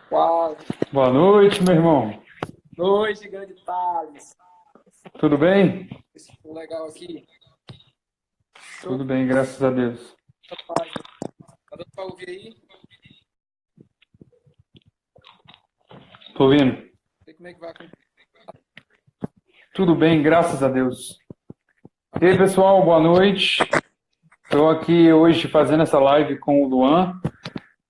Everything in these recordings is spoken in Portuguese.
Boa Boa noite, meu irmão. noite, grande Thales. Tudo bem? Esse ficou legal aqui. Show Tudo bem, graças a Deus. da página. Tá dando pra ouvir aí? Não Tô ouvindo? sei como é que vai acontecer. Tudo bem, graças a Deus. E aí, Amém? pessoal, boa noite. Estou aqui hoje fazendo essa live com o Luan.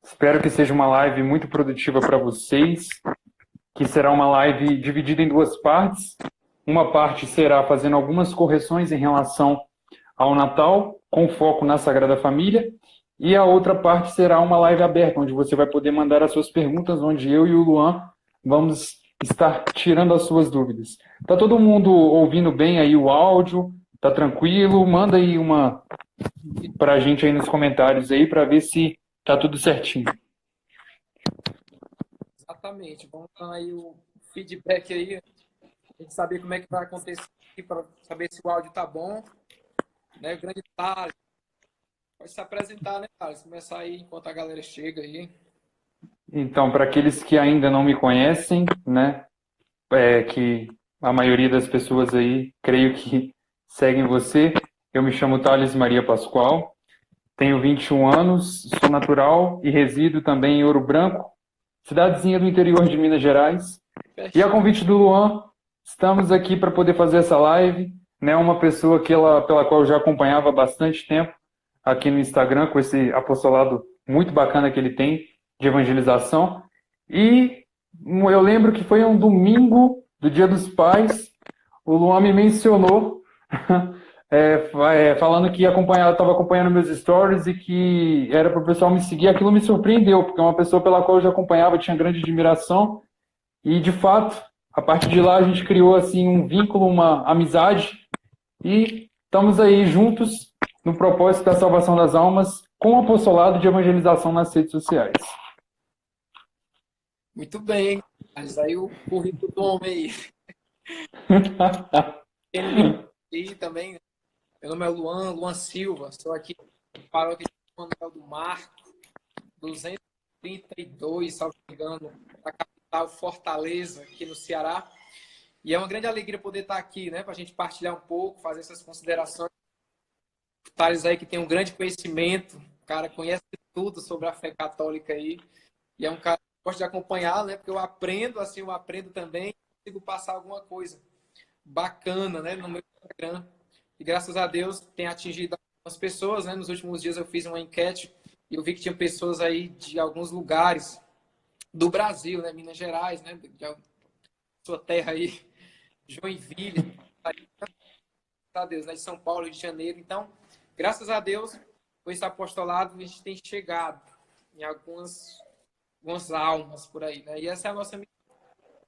Espero que seja uma live muito produtiva para vocês, que será uma live dividida em duas partes. Uma parte será fazendo algumas correções em relação ao Natal, com foco na Sagrada Família, e a outra parte será uma live aberta, onde você vai poder mandar as suas perguntas, onde eu e o Luan vamos estar tirando as suas dúvidas. Tá todo mundo ouvindo bem aí o áudio? Tá tranquilo? Manda aí uma pra gente aí nos comentários aí para ver se tá tudo certinho. Exatamente. Vamos dar aí o feedback aí. A gente saber como é que vai acontecer aqui, para saber se o áudio tá bom. Né? O grande Thales. Pode se apresentar, né, Thales? Começar aí enquanto a galera chega aí. Então, para aqueles que ainda não me conhecem, né, que a maioria das pessoas aí, creio que seguem você, eu me chamo Thales Maria Pascoal, tenho 21 anos, sou natural e resido também em Ouro Branco, cidadezinha do interior de Minas Gerais. E a Pertinho. convite do Luan, estamos aqui para poder fazer essa live, né, uma pessoa pela qual eu já acompanhava há bastante tempo aqui no Instagram, com esse apostolado muito bacana que ele tem de evangelização. E eu lembro que foi um domingo do Dia dos Pais, o Luan me mencionou, falando que estava acompanhando meus stories e que era para o pessoal me seguir. Aquilo me surpreendeu, porque é uma pessoa pela qual eu já acompanhava, tinha grande admiração. E, de fato, a partir de lá a gente criou assim um vínculo, uma amizade. E estamos aí juntos no propósito da salvação das almas com o apostolado de evangelização nas redes sociais. Muito bem. Mas aí o currículo do homem aí. Quem não me conhece aí também, né? Meu nome é Luan Silva. Sou aqui da paróquia de São Manuel do Mar. 232, salvo engano, da capital Fortaleza, aqui no Ceará. E é uma grande alegria poder estar aqui, né, para a gente partilhar um pouco, fazer essas considerações. O Thales aí que tem um grande conhecimento, o cara conhece tudo sobre a fé católica aí, e é um cara que gosta de acompanhar, né, porque eu aprendo, assim, eu aprendo também, consigo passar alguma coisa bacana, né, no meu Instagram. E graças a Deus tem atingido algumas pessoas, né, nos últimos dias eu fiz uma enquete e eu vi que tinha pessoas aí de alguns lugares do Brasil, né? Minas Gerais, né? De sua terra aí, Joinville, graças a Deus, né? De São Paulo, Rio de Janeiro. Então, graças a Deus, com esse apostolado, a gente tem chegado em algumas almas por aí, né? E essa é a nossa missão,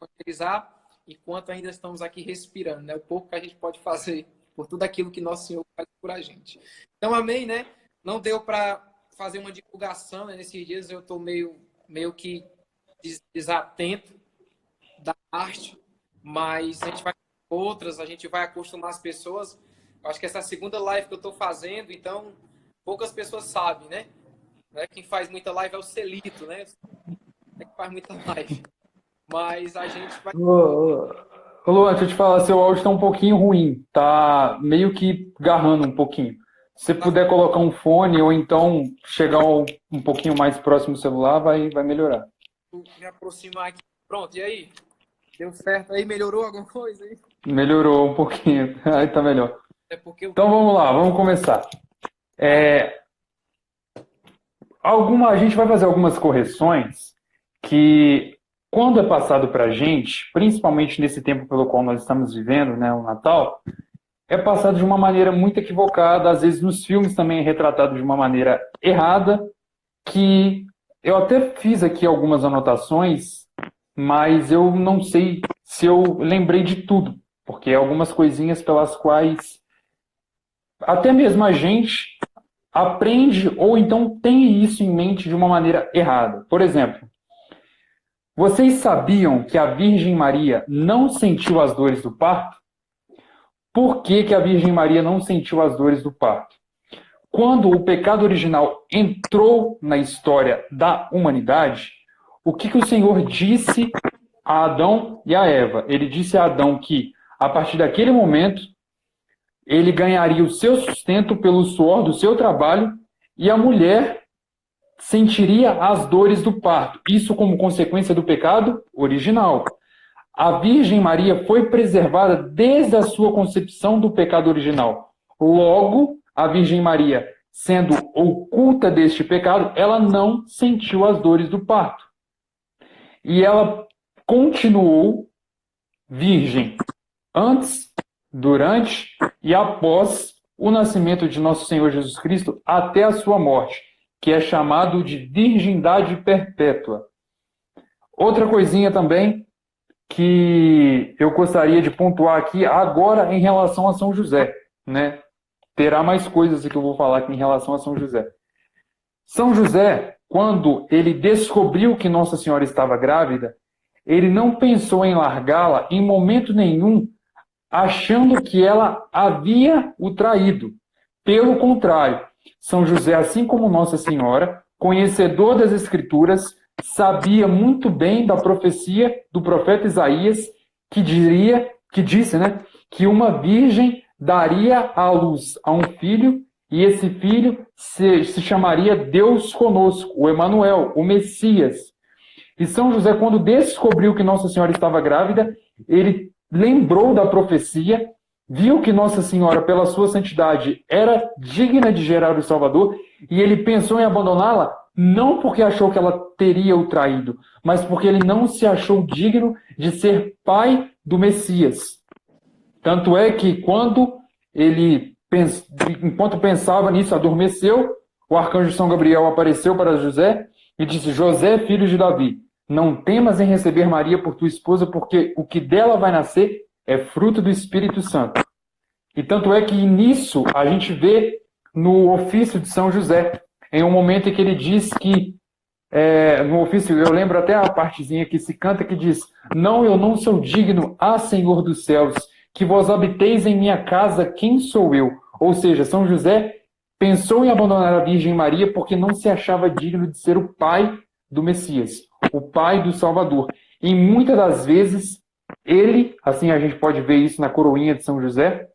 evangelizar enquanto ainda estamos aqui respirando, né? O pouco que a gente pode fazer por tudo aquilo que nosso Senhor faz por a gente. Então, amém, né? Não deu para fazer uma divulgação, né? Nesses dias eu estou meio que desatento da arte, mas a gente vai outras, a gente vai acostumar as pessoas. Eu acho que essa é a segunda live que eu estou fazendo, então poucas pessoas sabem, né? Quem faz muita live é o Celito, né? É que faz muita live. Mas a gente vai. Ô, Luan, deixa eu te falar, seu áudio está um pouquinho ruim, tá meio que garrando um pouquinho. Se você puder colocar um fone ou então chegar um pouquinho mais próximo do celular, vai melhorar. Me aproximar aqui. Pronto, e aí? Deu certo aí? Melhorou alguma coisa aí? Melhorou um pouquinho, aí tá melhor. É porque eu. Então vamos lá, vamos começar. A gente vai fazer algumas correções que, quando é passado para a gente, principalmente nesse tempo pelo qual nós estamos vivendo, né, o Natal, é passado de uma maneira muito equivocada, às vezes nos filmes também é retratado de uma maneira errada, que eu até fiz aqui algumas anotações, mas eu não sei se eu lembrei de tudo, porque algumas coisinhas pelas quais até mesmo a gente aprende ou então tem isso em mente de uma maneira errada. Por exemplo, vocês sabiam que a Virgem Maria não sentiu as dores do parto? Por que que a Virgem Maria não sentiu as dores do parto? Quando o pecado original entrou na história da humanidade, o que o Senhor disse a Adão e a Eva. Ele disse a Adão que, a partir daquele momento, ele ganharia o seu sustento pelo suor do seu trabalho e a mulher sentiria as dores do parto. Isso como consequência do pecado original. A Virgem Maria foi preservada desde a sua concepção do pecado original. Logo, a Virgem Maria, sendo oculta deste pecado, ela não sentiu as dores do parto. E ela continuou virgem antes, durante e após o nascimento de nosso Senhor Jesus Cristo até a sua morte, que é chamado de virgindade perpétua. Outra coisinha também que eu gostaria de pontuar aqui agora em relação a São José, né? Terá mais coisas que eu vou falar aqui em relação a São José. São José, quando ele descobriu que Nossa Senhora estava grávida, ele não pensou em largá-la em momento nenhum, achando que ela havia o traído. Pelo contrário, São José, assim como Nossa Senhora, conhecedor das Escrituras, sabia muito bem da profecia do profeta Isaías, que disse, né, que uma virgem daria à luz a um filho, e esse filho se chamaria Deus conosco, o Emanuel, o Messias. E São José, quando descobriu que Nossa Senhora estava grávida, ele lembrou da profecia, viu que Nossa Senhora, pela sua santidade, era digna de gerar o Salvador, e ele pensou em abandoná-la, não porque achou que ela teria o traído, mas porque ele não se achou digno de ser pai do Messias. Tanto é que quando ele, enquanto pensava nisso, adormeceu, o arcanjo São Gabriel apareceu para José e disse: José, filho de Davi, não temas em receber Maria por tua esposa, porque o que dela vai nascer é fruto do Espírito Santo. E tanto é que nisso a gente vê no ofício de São José, em um momento em que ele diz que, no ofício, eu lembro até a partezinha que se canta, que diz: não, eu não sou digno, Senhor dos céus, que vós habiteis em minha casa, quem sou eu? Ou seja, São José pensou em abandonar a Virgem Maria porque não se achava digno de ser o pai do Messias, o pai do Salvador. E muitas das vezes, ele, assim a gente pode ver isso na coroinha de São José,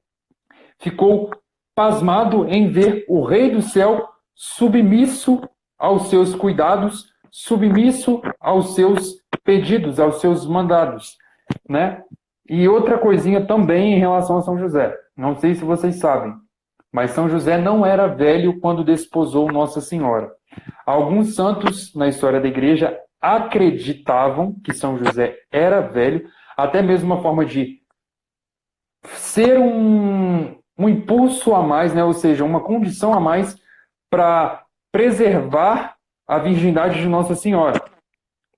ficou pasmado em ver o Rei do Céu submisso aos seus cuidados, submisso aos seus pedidos, aos seus mandados, né? E outra coisinha também em relação a São José. Não sei se vocês sabem, mas São José não era velho quando desposou Nossa Senhora. Alguns santos na história da igreja acreditavam que São José era velho, até mesmo uma forma de ser um impulso a mais, né? Ou seja, uma condição a mais para preservar a virgindade de Nossa Senhora.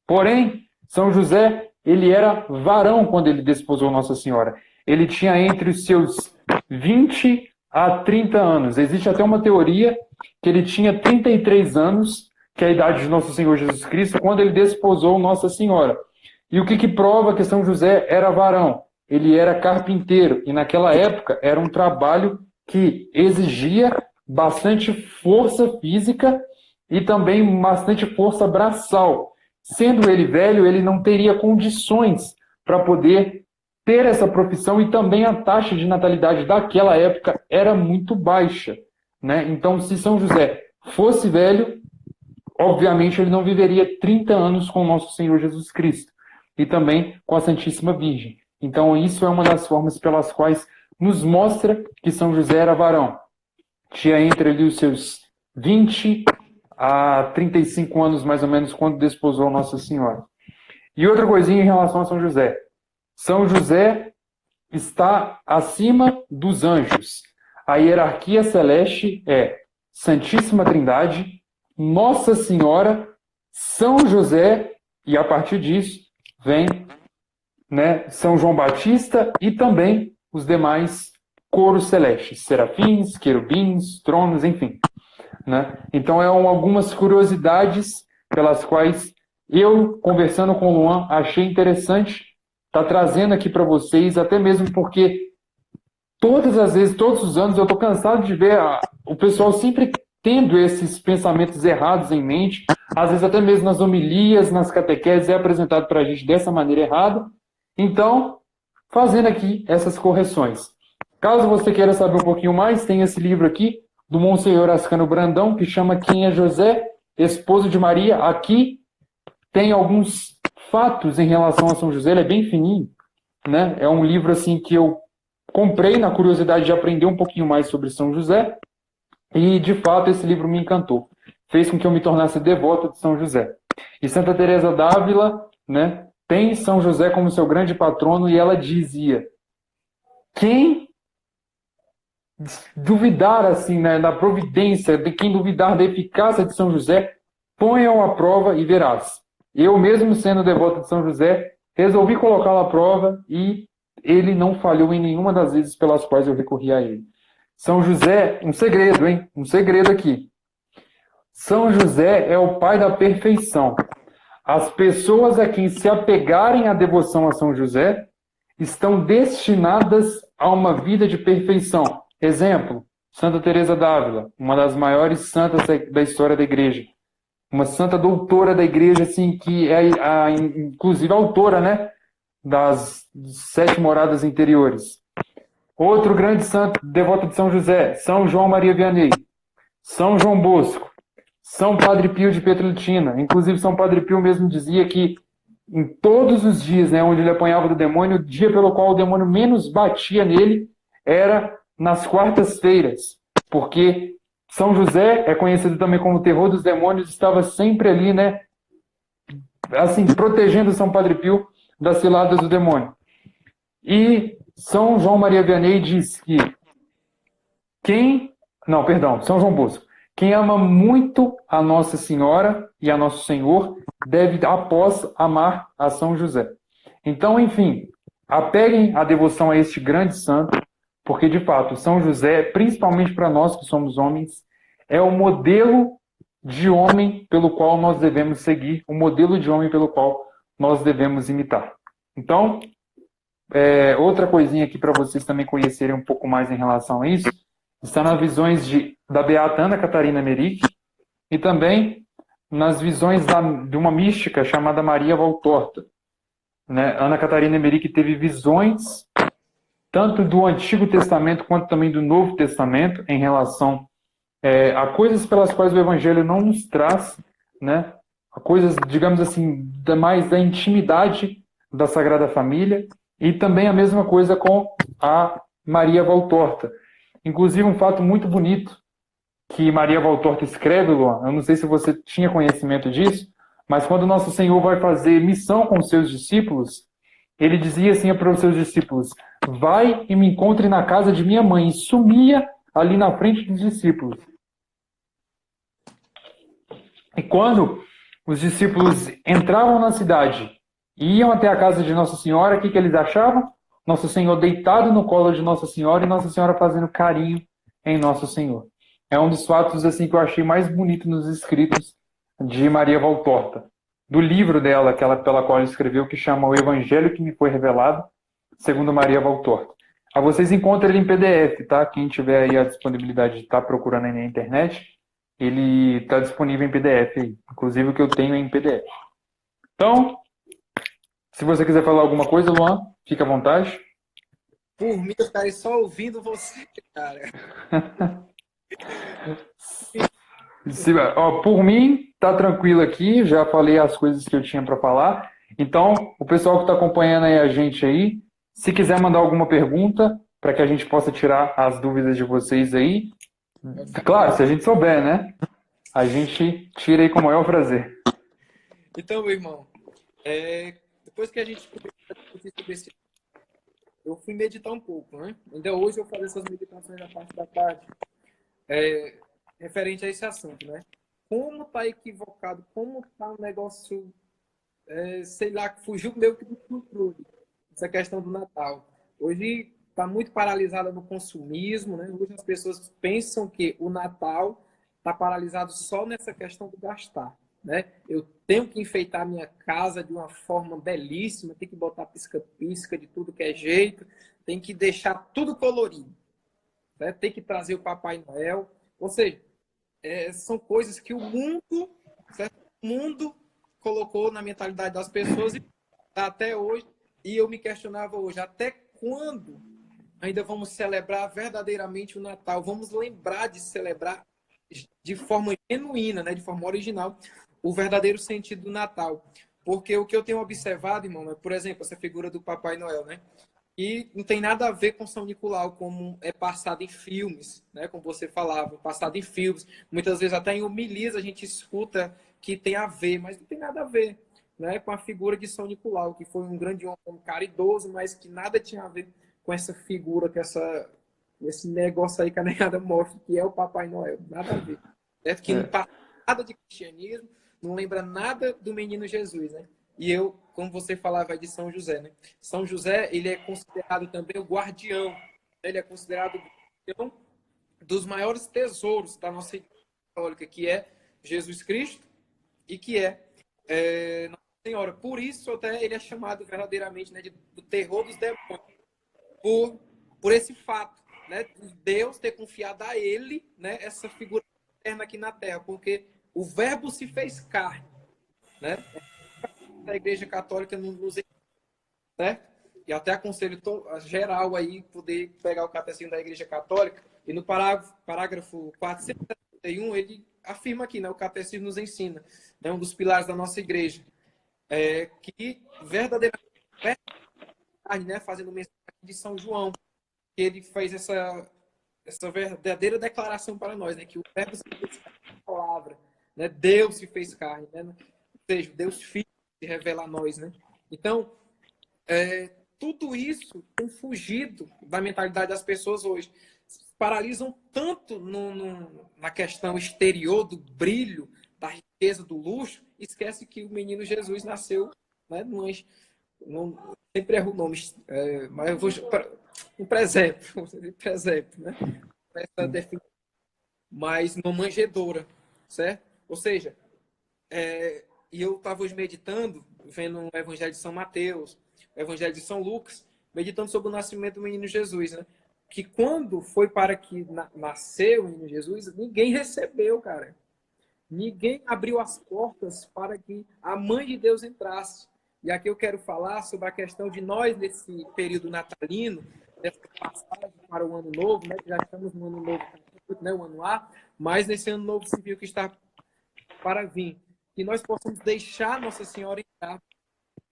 Porém, São José, ele era varão quando ele desposou Nossa Senhora. Ele tinha entre os seus 20 a 30 anos. Existe até uma teoria que ele tinha 33 anos, que é a idade de Nosso Senhor Jesus Cristo, quando ele desposou Nossa Senhora. E o que prova que São José era varão? Ele era carpinteiro, e naquela época era um trabalho que exigia bastante força física e também bastante força braçal. Sendo ele velho, ele não teria condições para poder ter essa profissão, e também a taxa de natalidade daquela época era muito baixa, né? Então, se São José fosse velho, obviamente ele não viveria 30 anos com o nosso Senhor Jesus Cristo e também com a Santíssima Virgem. Então, isso é uma das formas pelas quais nos mostra que São José era varão. Tinha entre ali os seus 20 a 35 anos, mais ou menos, quando desposou Nossa Senhora. E outra coisinha em relação a São José. São José está acima dos anjos. A hierarquia celeste é Santíssima Trindade, Nossa Senhora, São José, e a partir disso vem, né, São João Batista e também os demais coros celestes, serafins, querubins, tronos, enfim, né? Então, algumas curiosidades pelas quais eu, conversando com o Luan, achei interessante estar trazendo aqui para vocês, até mesmo porque todas as vezes, todos os anos, eu estou cansado de ver o pessoal sempre tendo esses pensamentos errados em mente, às vezes até mesmo nas homilias, nas catequeses, é apresentado para a gente dessa maneira errada. Então, fazendo aqui essas correções. Caso você queira saber um pouquinho mais, tem esse livro aqui, do Monsenhor Ascânio Brandão, que chama Quem é José, esposo de Maria. Aqui tem alguns fatos em relação a São José, ele é bem fininho, né? É um livro assim que eu comprei na curiosidade de aprender um pouquinho mais sobre São José, e de fato esse livro me encantou. Fez com que eu me tornasse devoto de São José. E Santa Teresa d'Ávila, né, tem São José como seu grande patrono, e ela dizia: quem duvidar assim, né, da providência, de quem duvidar da eficácia de São José, ponham à prova e verás. Eu mesmo sendo devoto de São José, resolvi colocá-lo à prova e ele não falhou em nenhuma das vezes pelas quais eu recorri a ele. São José, um segredo, hein? Um segredo aqui. São José é o pai da perfeição. As pessoas a quem se apegarem à devoção a São José estão destinadas a uma vida de perfeição. Exemplo, Santa Teresa d'Ávila, uma das maiores santas da história da Igreja. Uma santa doutora da Igreja, assim, que é inclusive autora, né, das 7 moradas interiores. Outro grande santo devoto de São José, São João Maria Vianney, São João Bosco, São Padre Pio de Pietrelcina. Inclusive, São Padre Pio mesmo dizia que em todos os dias, né, onde ele apanhava do demônio, o dia pelo qual o demônio menos batia nele era nas quartas-feiras, porque São José é conhecido também como o terror dos demônios, estava sempre ali, né, assim, protegendo São Padre Pio das ciladas do demônio. E São João Maria Vianney diz que São João Bosco. Quem ama muito a Nossa Senhora e a Nosso Senhor deve, após, amar a São José. Então, enfim, apeguem a devoção a este grande santo, porque, de fato, São José, principalmente para nós que somos homens, é o modelo de homem pelo qual nós devemos seguir, o modelo de homem pelo qual nós devemos imitar. Então, outra coisinha aqui para vocês também conhecerem um pouco mais em relação a isso, está nas visões da beata Ana Catarina Emmerich e também nas visões de uma mística chamada Maria Valtorta. Né? Ana Catarina Emmerich teve visões tanto do Antigo Testamento quanto também do Novo Testamento em relação a coisas pelas quais o Evangelho não nos traz, né? A coisas, digamos assim, mais da intimidade da Sagrada Família, e também a mesma coisa com a Maria Valtorta. Inclusive, um fato muito bonito que Maria Valtorta escreve, Luan, eu não sei se você tinha conhecimento disso, mas quando Nosso Senhor vai fazer missão com os seus discípulos, ele dizia assim para os seus discípulos: vai e me encontre na casa de minha mãe, e sumia ali na frente dos discípulos. E quando os discípulos entravam na cidade e iam até a casa de Nossa Senhora, o que eles achavam? Nosso Senhor deitado no colo de Nossa Senhora e Nossa Senhora fazendo carinho em Nosso Senhor. É um dos fatos assim que eu achei mais bonito nos escritos de Maria Valtorta, do livro dela, pela qual ela escreveu, que chama O Evangelho que me foi revelado, segundo Maria Valtorta. Vocês encontram ele em PDF, tá? Quem tiver aí a disponibilidade de estar procurando aí na internet, ele está disponível em PDF aí. Inclusive o que eu tenho é em PDF. Então, se você quiser falar alguma coisa, Luan, fica à vontade. Por mim, eu ficarei só ouvindo você, cara. Por mim, tá tranquilo aqui. Já falei as coisas que eu tinha para falar. Então, o pessoal que está acompanhando aí a gente aí, se quiser mandar alguma pergunta, para que a gente possa tirar as dúvidas de vocês aí. Claro, se a gente souber, né? A gente tira aí com o maior prazer. Então, meu irmão, depois que a gente começou a discutir sobre esse, eu fui meditar um pouco, né? Ainda hoje eu faço essas meditações na parte da tarde, referente a esse assunto, né? Como tá equivocado, como tá um negócio, sei lá, que fugiu meio que do controle, essa questão do Natal. Hoje está muito paralisada no consumismo, né? Hoje as pessoas pensam que o Natal está paralisado só nessa questão do gastar, né? Eu tenho que enfeitar a minha casa de uma forma belíssima, tem que botar pisca-pisca de tudo que é jeito, tem que deixar tudo colorido, né? Tem que trazer o Papai Noel. Ou seja, são coisas que o mundo, certo? O mundo colocou na mentalidade das pessoas e tá até hoje. E eu me questionava hoje, até quando ainda vamos celebrar verdadeiramente o Natal? Vamos lembrar de celebrar de forma genuína, né, de forma original, o verdadeiro sentido do Natal. Porque o que eu tenho observado, irmão, é, por exemplo, essa figura do Papai Noel, né? E não tem nada a ver com São Nicolau, como é passado em filmes, né? Como você falava, passado em filmes. Muitas vezes até em homilias a gente escuta que tem a ver, mas não tem nada a ver, né? Com a figura de São Nicolau, que foi um grande homem, um cara idoso, mas que nada tinha a ver com essa figura, com esse negócio aí que a negada mostra, que é o Papai Noel. Nada a ver. É que não É, passa nada de cristianismo, não lembra nada do menino Jesus, né? E eu, como você falava de São José, né? São José, ele é considerado também o guardião. Ele é considerado o guardião dos maiores tesouros da nossa igreja católica, que é Jesus Cristo e que é Nossa Senhora. Por isso, até ele é chamado verdadeiramente, né, do terror dos demônios, por, por esse fato, né, de Deus ter confiado a ele, né, essa figura eterna aqui na Terra, porque o Verbo se fez carne, né? A Igreja Católica nos, certo? E até aconselho geral aí poder pegar o catecismo da Igreja Católica e no parágrafo 471 ele afirma aqui, né, o catecismo nos ensina, é um dos pilares da nossa igreja, que verdadeiramente, né, fazendo menção de São João, que ele fez essa verdadeira declaração para nós, né, que o verbo se fez carne, a palavra, né, Deus se fez carne, né, ou seja, Deus Filho se revela a nós, né. Então, tudo isso tem fugido da mentalidade das pessoas hoje. Paralisam tanto na questão exterior do brilho, da riqueza, do luxo, esquece que o menino Jesus nasceu, né, não, sempre erro o nome, mas eu vou um presépio, presépio, né? Essa sim. definição, mas numa manjedoura, certo? Ou seja, e eu estava hoje meditando, vendo o Evangelho de São Mateus, o Evangelho de São Lucas, meditando sobre o nascimento do menino Jesus, né? Que quando foi para que nasceu o menino Jesus, ninguém recebeu, cara. Ninguém abriu as portas para que a mãe de Deus entrasse. E aqui eu quero falar sobre a questão de nós, nesse período natalino, dessa passagem para o ano novo, né? Que já estamos no ano novo, né? O ano A, mas nesse ano novo civil que está para vir, que nós possamos deixar Nossa Senhora entrar.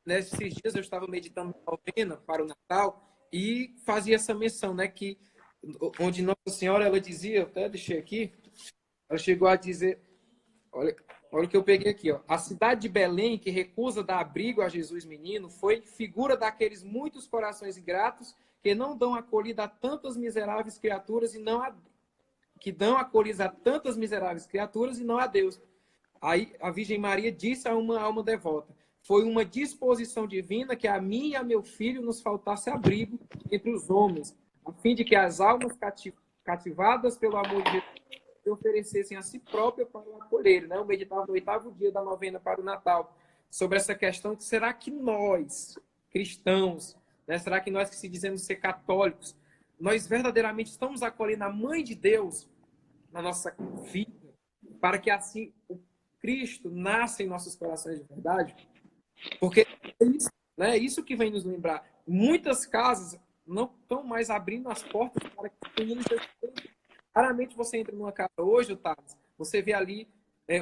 Nesses dias eu estava meditando a novena para o Natal e fazia essa menção, né, que onde Nossa Senhora ela dizia, eu até deixei aqui, ela chegou a dizer, olha, olha o que eu peguei aqui, ó. A cidade de Belém, que recusa dar abrigo a Jesus menino, foi figura daqueles muitos corações ingratos que não dão acolhida a tantas miseráveis criaturas e não a, que dão acolhida a tantas miseráveis criaturas e não a Deus. Aí a Virgem Maria disse a uma alma devota: foi uma disposição divina que a mim e a meu filho nos faltasse abrigo entre os homens, a fim de que as almas cativadas pelo amor de Jesus se oferecessem a si próprias para o acolher. Né? Eu meditava no 8º dia da novena para o Natal sobre essa questão: que será que nós, cristãos, né, será que nós que se dizemos ser católicos, nós verdadeiramente estamos acolhendo a Mãe de Deus na nossa vida, para que assim o Cristo nasça em nossos corações de verdade? Porque é isso, né? Isso que vem nos lembrar. Muitas casas não estão mais abrindo as portas para que o menino Jesus entre. Raramente você entra numa casa hoje, Otávio, você vê ali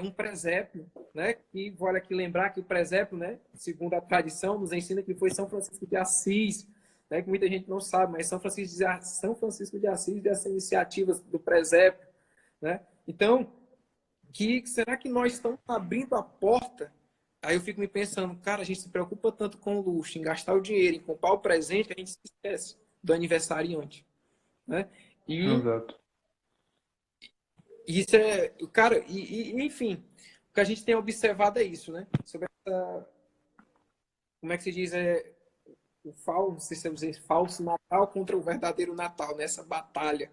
um presépio, né? E vale aqui lembrar que o presépio, né, segundo a tradição, nos ensina que foi São Francisco de Assis, né, que muita gente não sabe, mas São Francisco de Assis dessa iniciativa do presépio, né? Então, será que nós estamos abrindo a porta? Aí eu fico me pensando, cara, a gente se preocupa tanto com o luxo, em gastar o dinheiro, em comprar o presente, que a gente se esquece do aniversariante, né? E Exato. isso cara, enfim, o que a gente tem observado é isso, né? Sobre essa, como é que se diz, não sei se eu dizer, falso Natal contra o verdadeiro Natal, nessa batalha.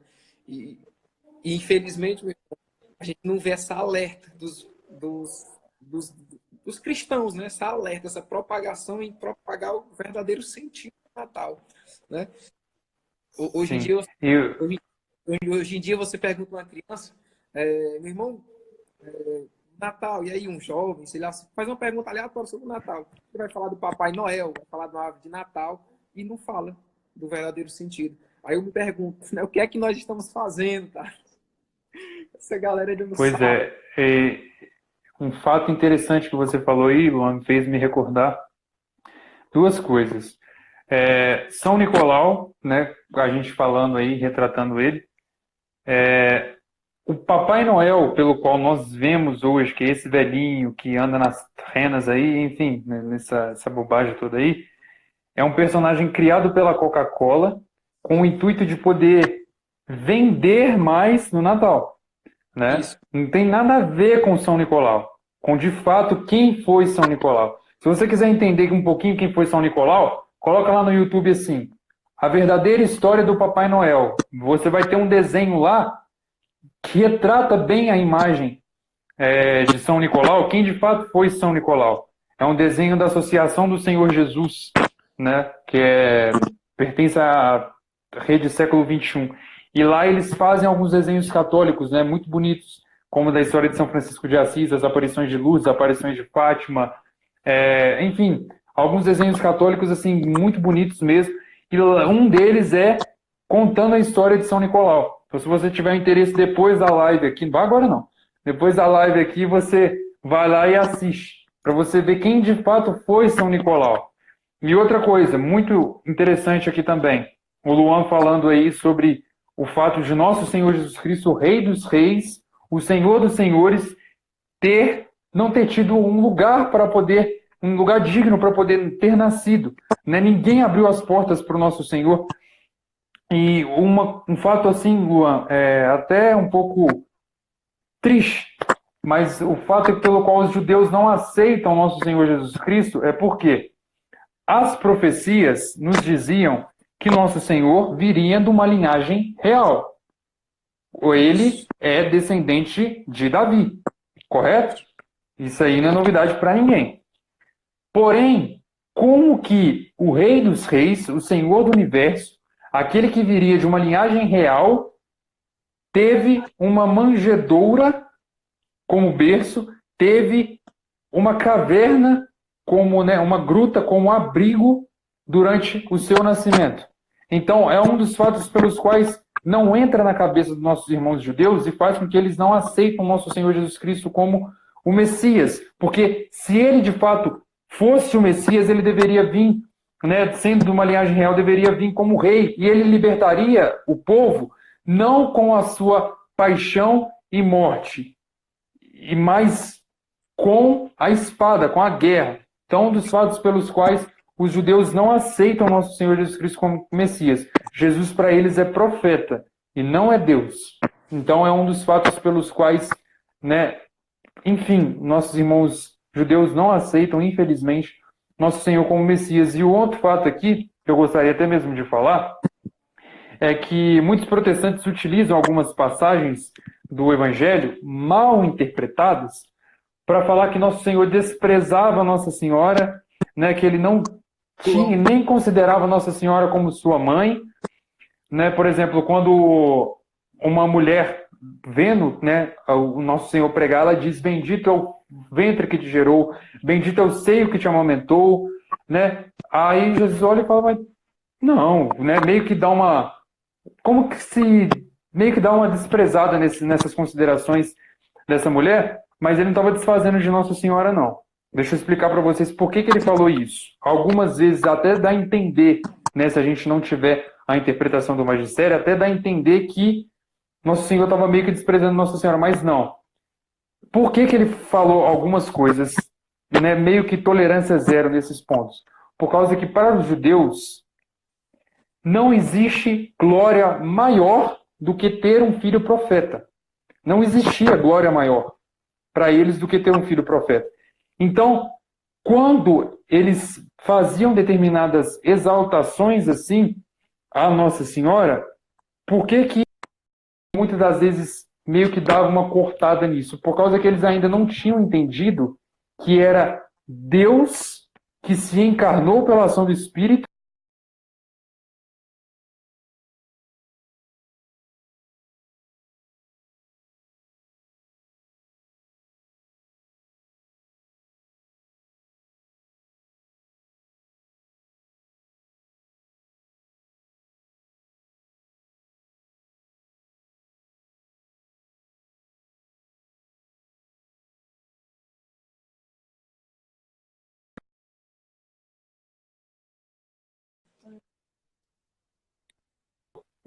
E, e infelizmente, a gente não vê essa alerta dos, dos cristãos, né? Essa alerta, essa propagação em propagar o verdadeiro sentido do Natal, né? Hoje em Sim. dia, E hoje em dia você pergunta a uma criança, meu irmão, Natal. E aí um jovem, sei lá, faz uma pergunta aleatória sobre o Natal. Você vai falar do Papai Noel, vai falar da árvore de Natal e não fala do verdadeiro sentido. Aí eu me pergunto, né, o que é que nós estamos fazendo, cara? Essa galera ainda não Pois sabe. é, um fato interessante que você falou aí, Luan, me fez me recordar duas coisas. São Nicolau, né, a gente falando aí, retratando ele, o Papai Noel, pelo qual nós vemos hoje, que é esse velhinho que anda nas renas aí, enfim, né, nessa essa bobagem toda aí, é um personagem criado pela Coca-Cola com o intuito de poder vender mais no Natal, né? Isso. Não tem nada a ver com São Nicolau, com de fato quem foi São Nicolau. Se você quiser entender um pouquinho quem foi São Nicolau, coloca lá no YouTube assim, a verdadeira história do Papai Noel. Você vai ter um desenho lá que retrata bem a imagem de São Nicolau, quem de fato foi São Nicolau. É um desenho da Associação do Senhor Jesus, né, pertence à rede século XXI. E lá eles fazem alguns desenhos católicos, né, muito bonitos, como da história de São Francisco de Assis, as aparições de luz, as aparições de Fátima, enfim, alguns desenhos católicos assim muito bonitos mesmo. E um deles é contando a história de São Nicolau. Então, se você tiver interesse depois da live aqui, não vai agora não. Depois da live aqui, você vai lá e assiste, para você ver quem de fato foi São Nicolau. E outra coisa, muito interessante aqui também, o Luan falando aí sobre o fato de nosso Senhor Jesus Cristo, o Rei dos Reis, o Senhor dos Senhores, não ter tido um lugar para poder, um lugar digno para poder ter nascido. Né? Ninguém abriu as portas para o nosso Senhor. E um fato assim, Luan, até um pouco triste, mas o fato é pelo qual os judeus não aceitam nosso Senhor Jesus Cristo é porque as profecias nos diziam que nosso Senhor viria de uma linhagem real. Ou ele Isso. é descendente de Davi, correto? Isso aí não é novidade para ninguém. Porém, como que o Rei dos Reis, o Senhor do Universo, aquele que viria de uma linhagem real, teve uma manjedoura como berço, teve uma caverna como, né, uma gruta como abrigo durante o seu nascimento. Então, é um dos fatos pelos quais não entra na cabeça dos nossos irmãos judeus e faz com que eles não aceitem o nosso Senhor Jesus Cristo como o Messias, porque se ele de fato fosse o Messias, ele deveria vir, né, sendo de uma linhagem real, deveria vir como rei, e ele libertaria o povo não com a sua paixão e morte, e mais com a espada, com a guerra. Então, um dos fatos pelos quais os judeus não aceitam nosso Senhor Jesus Cristo como Messias. Jesus para eles é profeta e não é Deus. Então, é um dos fatos pelos quais, né, enfim, nossos irmãos judeus não aceitam, infelizmente, nosso Senhor como Messias. E o outro fato aqui, que eu gostaria até mesmo de falar, é que muitos protestantes utilizam algumas passagens do Evangelho mal interpretadas para falar que Nosso Senhor desprezava Nossa Senhora, né, que ele não tinha, nem considerava Nossa Senhora como sua mãe, né? Por exemplo, quando uma mulher vendo, né, o Nosso Senhor pregar, ela diz: "Bendito é o ventre que te gerou, bendito é o seio que te amamentou", né? Aí Jesus olha e fala: "Mas não", né? Meio que dá uma, como que se meio que dá uma desprezada nessas considerações dessa mulher, mas ele não estava desfazendo de Nossa Senhora, não. Deixa eu explicar para vocês por que ele falou isso. Algumas vezes até dá a entender, né, se a gente não tiver a interpretação do magistério, até dá a entender que Nosso Senhor estava meio que desprezando Nossa Senhora, mas não. Por que ele falou algumas coisas, né, meio que tolerância zero nesses pontos? Por causa que para os judeus não existe glória maior do que ter um filho profeta. Não existia glória maior para eles do que ter um filho profeta. Então, quando eles faziam determinadas exaltações assim à Nossa Senhora, por que muitas das vezes meio que dava uma cortada nisso? Por causa que eles ainda não tinham entendido que era Deus que se encarnou pela ação do Espírito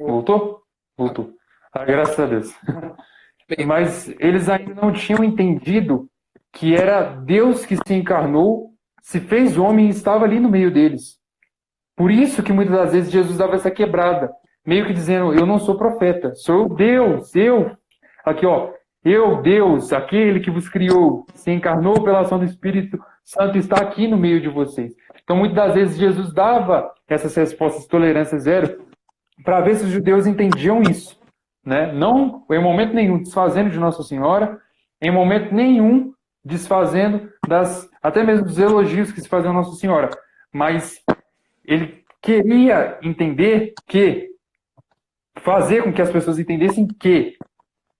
Voltou? Voltou. Ah, graças a Deus. Mas eles ainda não tinham entendido que era Deus que se encarnou, se fez homem e estava ali no meio deles. Por isso que muitas das vezes Jesus dava essa quebrada, meio que dizendo, eu não sou profeta, sou Deus, eu. Aqui, ó, eu, Deus, aquele que vos criou, se encarnou pela ação do Espírito Santo, está aqui no meio de vocês. Então, muitas das vezes Jesus dava essas respostas de tolerância zero para ver se os judeus entendiam isso, né? Não, em momento nenhum, desfazendo de Nossa Senhora, em momento nenhum, desfazendo até mesmo dos elogios que se faziam a Nossa Senhora. Mas ele queria entender fazer com que as pessoas entendessem que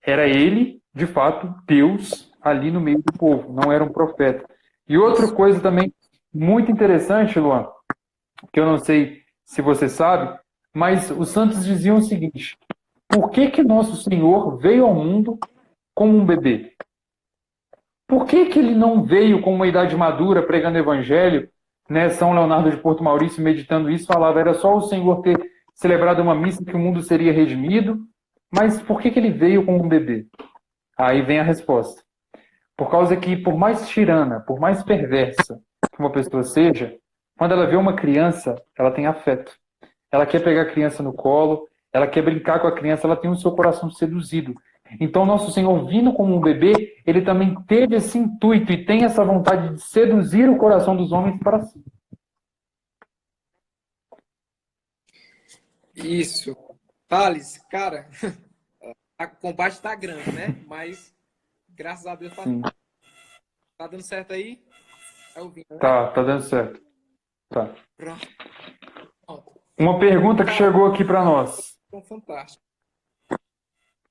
era ele, de fato, Deus ali no meio do povo, não era um profeta. E outra coisa também muito interessante, Luan, que eu não sei se você sabe, mas os santos diziam o seguinte: por que que nosso Senhor veio ao mundo como um bebê? Por que que ele não veio com uma idade madura pregando o evangelho, né? São Leonardo de Porto Maurício, meditando isso, falava, era só o Senhor ter celebrado uma missa que o mundo seria redimido, mas por que que ele veio como um bebê? Aí vem a resposta. Por causa que, por mais tirana, por mais perversa que uma pessoa seja, quando ela vê uma criança, ela tem afeto. Ela quer pegar a criança no colo, ela quer brincar com a criança, ela tem o seu coração seduzido. Então, nosso Senhor, vindo como um bebê, ele também teve esse intuito e tem essa vontade de seduzir o coração dos homens para si. Isso. Thales, cara, o combate tá grande, né? Mas, graças a Deus, tá dando certo aí? Tá ouvindo, né? Tá dando certo. Tá. Pronto. Uma pergunta que chegou aqui para nós. Fantástico.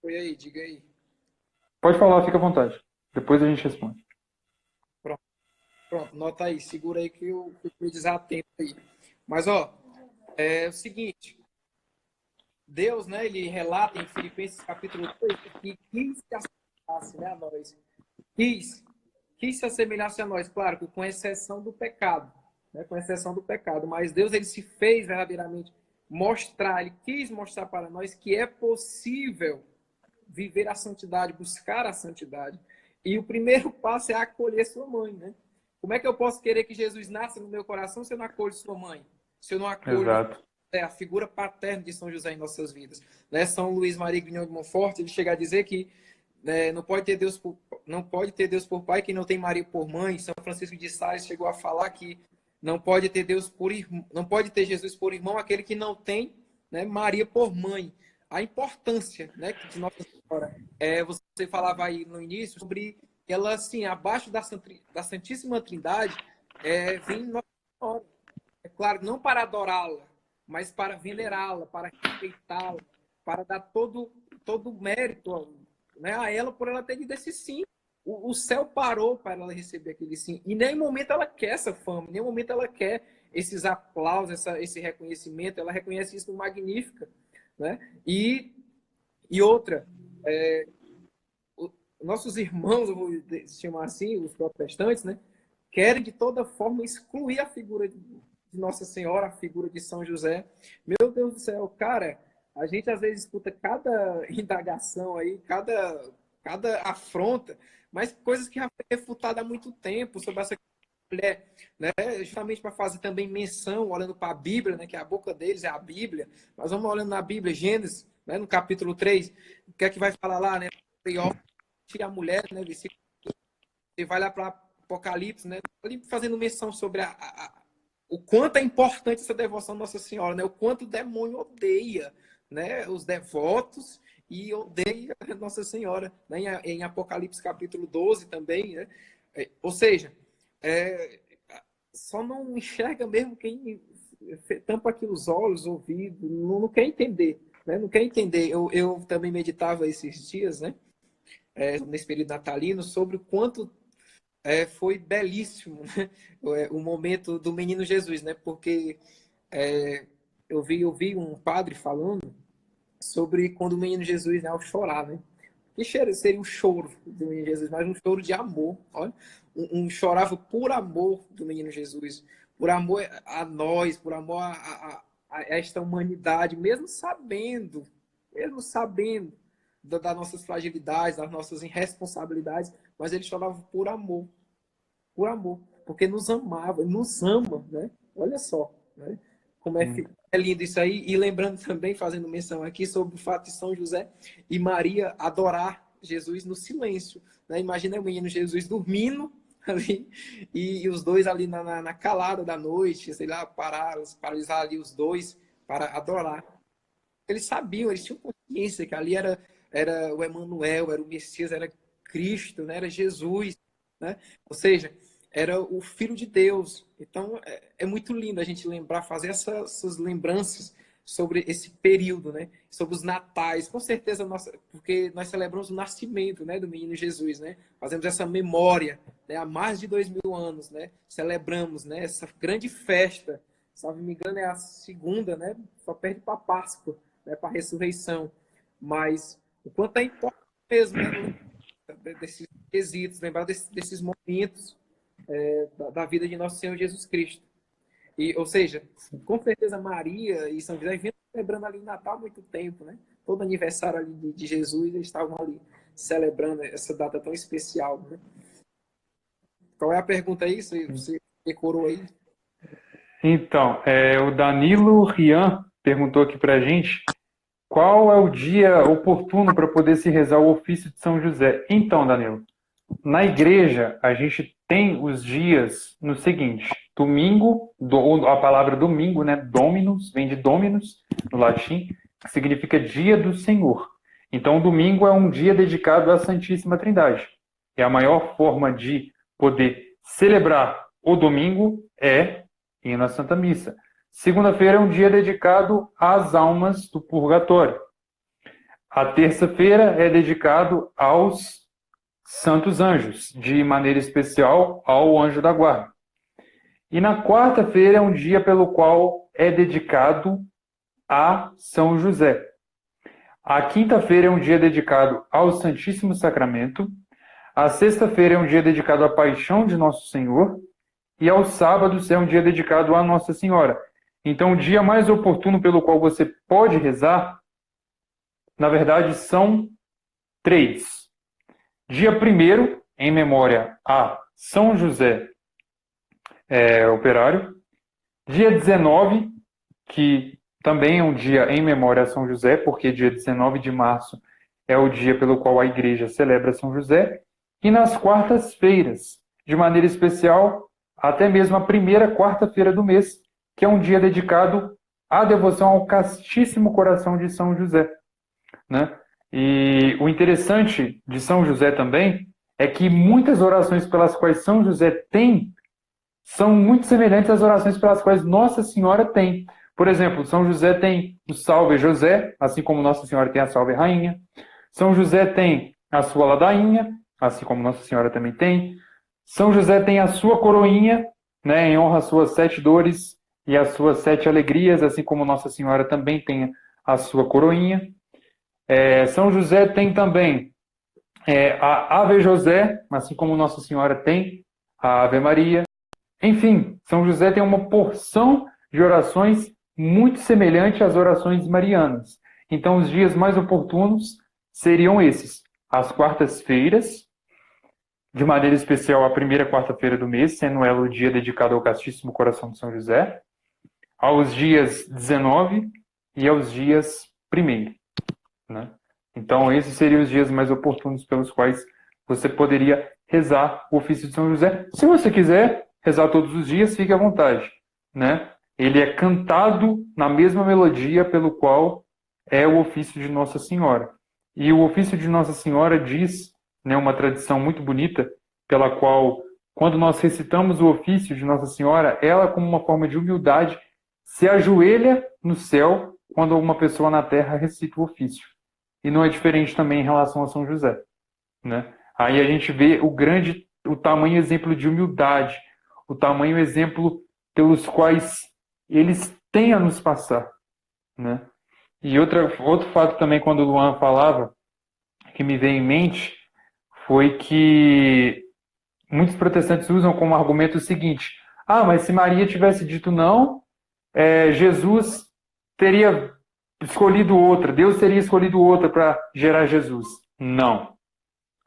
Foi aí, diga aí. Pode falar, fica à vontade. Depois a gente responde. Pronto, nota aí, segura aí que eu fui desatento aí. Mas, ó, é o seguinte, Deus, né, ele relata em Filipenses capítulo 2 que quis se assemelhasse, né, a nós. Quis se assemelhasse a nós, claro, com exceção do pecado, né, com exceção do pecado. Mas Deus, ele se fez verdadeiramente ele quis mostrar para nós que é possível viver a santidade, buscar a santidade. E o primeiro passo é acolher sua mãe, né? Como é que eu posso querer que Jesus nasça no meu coração se eu não acolho sua mãe? Se eu não acolho a figura paterna de São José em nossas vidas? Né? São Luís Maria Grignion de Montfort, ele chega a dizer que não pode ter Deus por pai quem não tem Maria por mãe. São Francisco de Sales chegou a falar que não pode ter não pode ter Jesus por irmão aquele que não tem, né, Maria por mãe. A importância, né, de Nossa Senhora. Você falava aí no início sobre ela, assim, abaixo da Santíssima Trindade, vem Nossa Senhora. É claro, não para adorá-la, mas para venerá-la, para respeitá-la, para dar todo o mérito, né, a ela por ela ter dito esse sim. O céu parou para ela receber aquele sim. E em nenhum momento ela quer essa fama, em nenhum momento ela quer esses aplausos, esse reconhecimento. Ela reconhece isso magnífica. Né? E outra, nossos irmãos, eu vou chamar assim, os protestantes, né, querem de toda forma excluir a figura de Nossa Senhora, a figura de São José. Meu Deus do céu, cara, a gente às vezes escuta cada indagação aí, cada afronta, mas coisas que já foi refutada há muito tempo sobre essa mulher, né? Justamente para fazer também menção, olhando para a Bíblia, né? Que a boca deles é a Bíblia. Nós vamos olhando na Bíblia, Gênesis, né? No capítulo 3, o que é que vai falar lá, né? Tira a mulher, né? Você vai lá para Apocalipse, né? Fazendo menção sobre o quanto é importante essa devoção à Nossa Senhora, né? O quanto o demônio odeia, né? Os devotos e odeia Nossa Senhora, né? Em Apocalipse capítulo 12 também, né? Ou seja, só não enxerga mesmo quem tampa aqui os olhos, ouvidos, não quer entender, né? Não quer entender. Eu também meditava esses dias, né? Nesse período natalino, sobre o quanto foi belíssimo, né? O momento do menino Jesus, né? Porque eu vi um padre falando sobre quando o menino Jesus, né, ao chorar, né? Que seria um choro do menino Jesus, mas um choro de amor. Olha, chorava por amor do menino Jesus, por amor a nós, por amor esta humanidade, mesmo sabendo das nossas fragilidades, das nossas irresponsabilidades, mas ele chorava por amor, porque nos amava, nos ama, né? Olha só, né? Como é lindo isso aí. E lembrando também, fazendo menção aqui sobre o fato de São José e Maria adorar Jesus no silêncio, né? Imagina o menino Jesus dormindo ali e os dois ali na calada da noite, sei lá, paralisar ali os dois para adorar. Eles sabiam, eles tinham consciência que ali era o Emanuel, era o Messias, era Cristo, né? Era Jesus, né? Ou seja, era o Filho de Deus. Então, é muito lindo a gente lembrar, fazer essas lembranças sobre esse período, né? Sobre os natais. Com certeza, porque nós celebramos o nascimento, né, do menino Jesus, né? Fazemos essa memória, né, há mais de 2000 anos, né? Celebramos, né, essa grande festa. Salvo me engano, é a segunda, né? Só perde para a Páscoa, né, para a ressurreição. Mas o quanto é importante mesmo, né? Desses quesitos, lembrar desses momentos da vida de nosso Senhor Jesus Cristo. E, ou seja, com certeza Maria e São José vinham celebrando ali o Natal há muito tempo, né? Todo aniversário ali de Jesus, eles estavam ali celebrando essa data tão especial, né? Qual é a pergunta aí? Você decorou aí? Então, o Danilo Rian perguntou aqui para a gente qual é o dia oportuno para poder se rezar o ofício de São José. Então, Danilo, na igreja a gente tem os dias no seguinte: domingo, a palavra domingo, né? Dominus, vem de Dominus, no latim, que significa dia do Senhor. Então, o domingo é um dia dedicado à Santíssima Trindade. E a maior forma de poder celebrar o domingo é ir na Santa Missa. Segunda-feira é um dia dedicado às almas do purgatório. A terça-feira é dedicado aos santos anjos, de maneira especial ao anjo da guarda. E na quarta-feira é um dia pelo qual é dedicado a São José. A quinta-feira é um dia dedicado ao Santíssimo Sacramento. A sexta-feira é um dia dedicado à Paixão de Nosso Senhor. E aos sábados é um dia dedicado a Nossa Senhora. Então, o dia mais oportuno pelo qual você pode rezar, na verdade, são 3. Dia 1º, em memória a São José Operário. Dia 19, que também é um dia em memória a São José, porque dia 19 de março é o dia pelo qual a igreja celebra São José. E nas quartas-feiras, de maneira especial, até mesmo a primeira quarta-feira do mês, que é um dia dedicado à devoção ao Castíssimo Coração de São José, né? E o interessante de São José também é que muitas orações pelas quais São José tem são muito semelhantes às orações pelas quais Nossa Senhora tem. Por exemplo, São José tem o Salve José, assim como Nossa Senhora tem a Salve Rainha. São José tem a sua ladainha, assim como Nossa Senhora também tem. São José tem a sua coroinha, né, em honra às suas 7 dores e às suas 7 alegrias, assim como Nossa Senhora também tem a sua coroinha. São José tem também a Ave José, assim como Nossa Senhora tem a Ave Maria. Enfim, São José tem uma porção de orações muito semelhante às orações marianas. Então, os dias mais oportunos seriam esses: as quartas-feiras, de maneira especial a primeira quarta-feira do mês, sendo ela o dia dedicado ao Castíssimo Coração de São José, aos dias 19 e aos dias 1º, né? Então, esses seriam os dias mais oportunos pelos quais você poderia rezar o ofício de São José. Se você quiser rezar todos os dias, fique à vontade, né? Ele é cantado na mesma melodia pelo qual é o ofício de Nossa Senhora. E o ofício de Nossa Senhora diz, né, uma tradição muito bonita, pela qual, quando nós recitamos o ofício de Nossa Senhora, ela, como uma forma de humildade, se ajoelha no céu quando uma pessoa na terra recita o ofício. E não é diferente também em relação a São José, né? Aí a gente vê o tamanho exemplo de humildade, o tamanho exemplo pelos quais eles têm a nos passar, né? E outro fato também, quando o Luan falava, que me veio em mente, foi que muitos protestantes usam como argumento o seguinte: mas se Maria tivesse dito não, Jesus teria escolhido outra, Deus teria escolhido outra para gerar Jesus. Não,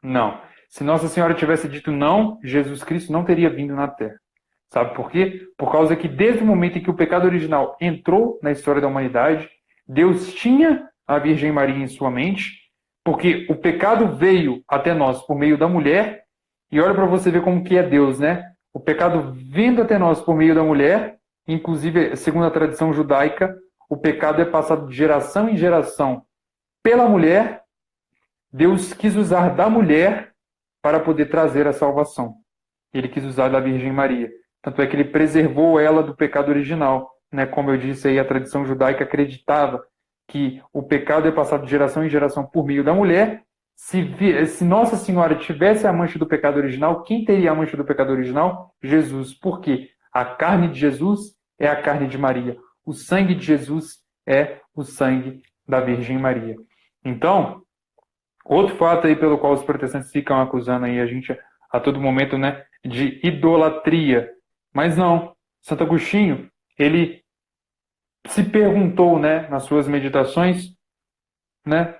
não. Se Nossa Senhora tivesse dito não, Jesus Cristo não teria vindo na Terra. Sabe por quê? Por causa que desde o momento em que o pecado original entrou na história da humanidade, Deus tinha a Virgem Maria em sua mente, porque o pecado veio até nós por meio da mulher, e olha para você ver como que é Deus, né? O pecado vindo até nós por meio da mulher, inclusive, segundo a tradição judaica, o pecado é passado de geração em geração pela mulher. Deus quis usar da mulher para poder trazer a salvação. Ele quis usar da Virgem Maria. Tanto é que ele preservou ela do pecado original. Né? Como eu disse aí, a tradição judaica acreditava que o pecado é passado de geração em geração por meio da mulher. Se Nossa Senhora tivesse a mancha do pecado original, quem teria a mancha do pecado original? Jesus. Por quê? A carne de Jesus é a carne de Maria. O sangue de Jesus é o sangue da Virgem Maria. Então, outro fato aí pelo qual os protestantes ficam acusando aí a gente a todo momento, né, de idolatria. Mas não, Santo Agostinho, ele se perguntou, né, nas suas meditações, né,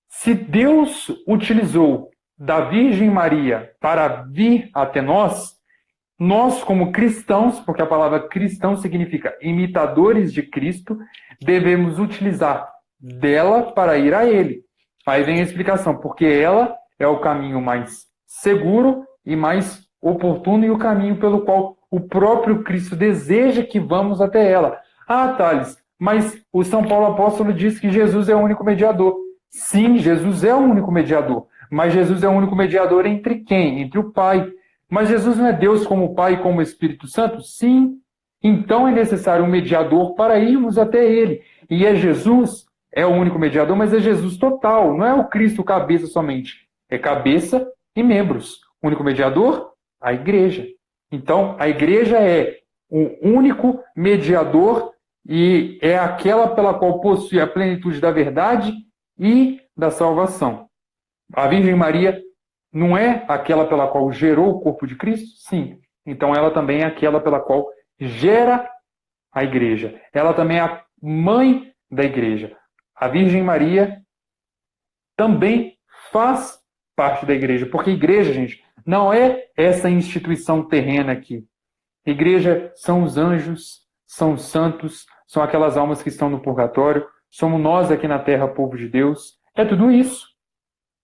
se Deus utilizou da Virgem Maria para vir até nós, nós como cristãos, porque a palavra cristão significa imitadores de Cristo, devemos utilizar dela para ir a Ele. Aí vem a explicação, porque ela é o caminho mais seguro e mais oportuno e o caminho pelo qual o próprio Cristo deseja que vamos até ela. Ah, Thales, mas o São Paulo apóstolo diz que Jesus é o único mediador. Sim, Jesus é o único mediador, mas Jesus é o único mediador entre quem? Entre o Pai. Mas Jesus não é Deus como o Pai e como o Espírito Santo? Sim. Então é necessário um mediador para irmos até Ele. E é Jesus, é o único mediador, mas é Jesus total. Não é o Cristo cabeça somente. É cabeça e membros. O único mediador? A igreja. Então, a igreja é o único mediador e é aquela pela qual possui a plenitude da verdade e da salvação. A Virgem Maria não é aquela pela qual gerou o corpo de Cristo? Sim. Então ela também é aquela pela qual gera a igreja. Ela também é a mãe da igreja. A Virgem Maria também faz parte da igreja, porque igreja, gente, não é essa instituição terrena aqui. Igreja são os anjos, são os santos, são aquelas almas que estão no purgatório, somos nós aqui na terra, povo de Deus. É tudo isso.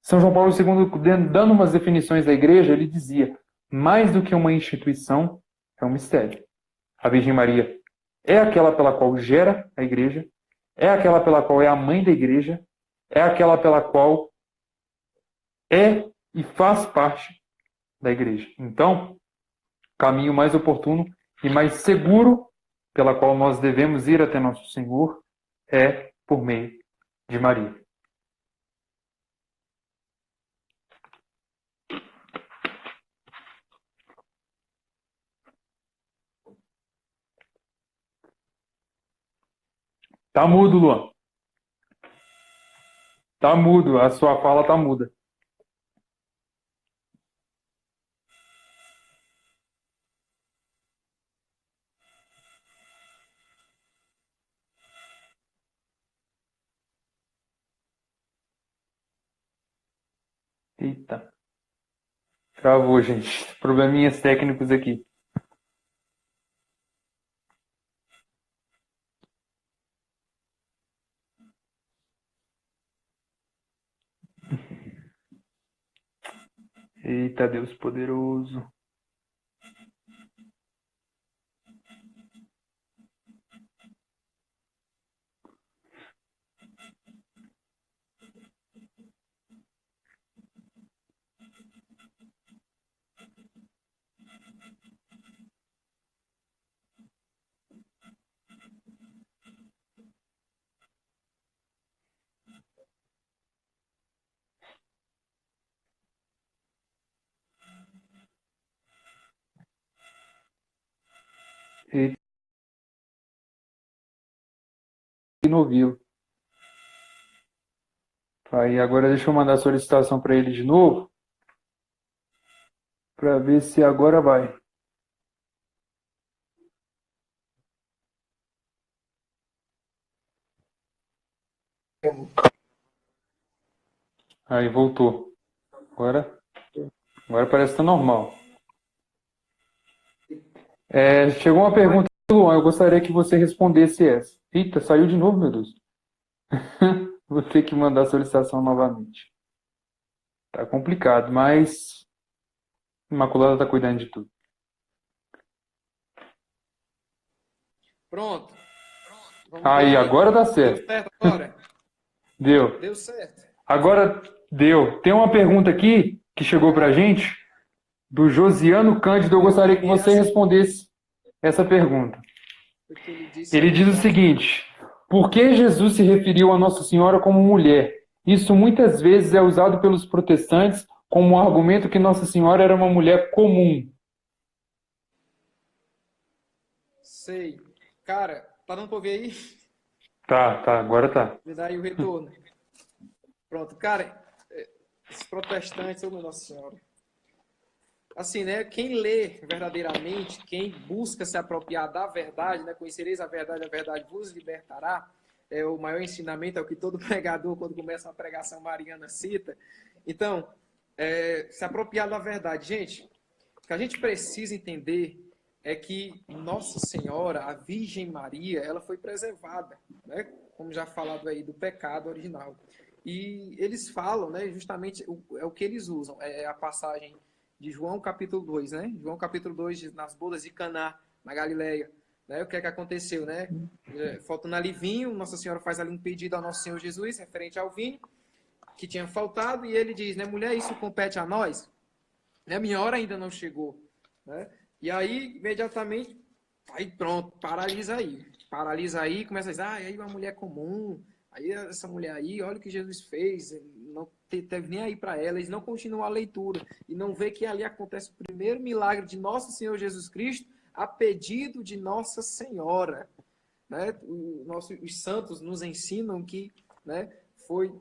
São João Paulo II, dando umas definições da igreja, ele dizia: mais do que uma instituição, é um mistério. A Virgem Maria é aquela pela qual gera a igreja, é aquela pela qual é a mãe da igreja, é aquela pela qual é e faz parte da igreja. Então, o caminho mais oportuno e mais seguro pela qual nós devemos ir até nosso Senhor é por meio de Maria. Tá mudo, Luan. Tá mudo, a sua fala tá muda. Eita, travou, gente. Probleminhas técnicos aqui. Eita, Deus poderoso. Eita, não ouviu. Aí agora deixa eu mandar a solicitação para ele de novo, para ver se agora vai. Aí voltou. Agora parece que tá normal. Chegou uma pergunta, Luan. Eu gostaria que você respondesse essa. Eita, saiu de novo, meu Deus. Vou ter que mandar a solicitação novamente. Tá complicado, mas Imaculada tá cuidando de tudo. Pronto. Vamos Aí, ver. agora dá Deu certo. certo agora? Deu. Deu certo. Agora deu. Tem uma pergunta aqui que chegou pra gente, do Josiano Cândido. Eu gostaria que você respondesse essa pergunta. Porque ele disse Ele diz o verdade. seguinte: por que Jesus se referiu a Nossa Senhora como mulher? Isso muitas vezes é usado pelos protestantes como um argumento que Nossa Senhora era uma mulher comum. Sei. Cara, tá dando pra ouvir aí? Tá, agora tá. Me dá aí o retorno. Pronto, cara, esses protestantes, oh, Nossa Senhora. Assim, né? Quem lê verdadeiramente, quem busca se apropriar da verdade, né? Conhecereis a verdade vos libertará. É o maior ensinamento, é o que todo pregador, quando começa uma pregação mariana, cita. Então, se apropriar da verdade. Gente, o que a gente precisa entender é que Nossa Senhora, a Virgem Maria, ela foi preservada, né? Como já falado aí, do pecado original. E eles falam, né? Justamente o que eles usam. É a passagem de João capítulo 2, né? João capítulo 2, nas bodas de Caná, na Galileia. Né? O que é que aconteceu, né? Faltando ali vinho, Nossa Senhora faz ali um pedido ao Nosso Senhor Jesus, referente ao vinho, que tinha faltado, e ele diz, né? Mulher, isso compete a nós? Né? Minha hora ainda não chegou. Né? E aí, imediatamente, aí pronto, paralisa aí, começa a dizer, aí uma mulher comum, aí essa mulher aí, olha o que Jesus fez, não teve nem aí para ela, eles não continuam a leitura, e não vê que ali acontece o primeiro milagre de Nosso Senhor Jesus Cristo, a pedido de Nossa Senhora. Né? Os santos nos ensinam que, né, foi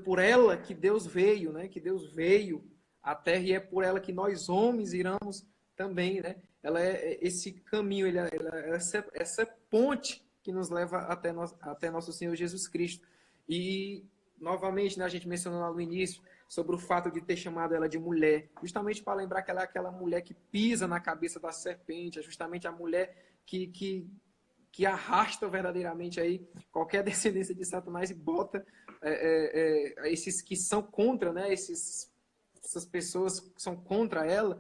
por ela que Deus veio, né? Que Deus veio à Terra e é por ela que nós homens iremos também, né? Ela é esse caminho, ela é essa ponte que nos leva até nosso Senhor Jesus Cristo. E, novamente, né, a gente mencionou lá no início sobre o fato de ter chamado ela de mulher, justamente para lembrar que ela é aquela mulher que pisa na cabeça da serpente, é justamente a mulher que arrasta verdadeiramente aí qualquer descendência de Satanás e bota esses que são contra, né? Essas pessoas que são contra ela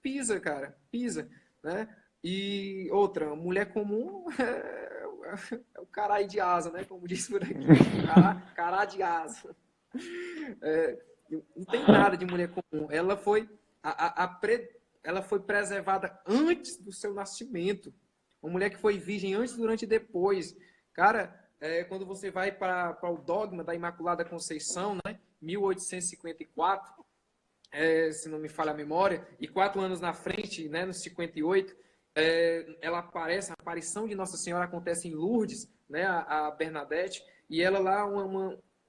pisa, cara, pisa, né? E outra, mulher comum é o caralho de asa, né? Como diz por aqui, caralho de asa. Não tem nada de mulher comum. Ela foi ela foi preservada antes do seu nascimento. Uma mulher que foi virgem antes, durante e depois. Cara, quando você vai para o dogma da Imaculada Conceição, né, 1854, se não me falha a memória, e 4 anos na frente, né, no 58, ela aparece, a aparição de Nossa Senhora acontece em Lourdes, né, a Bernadette, e ela lá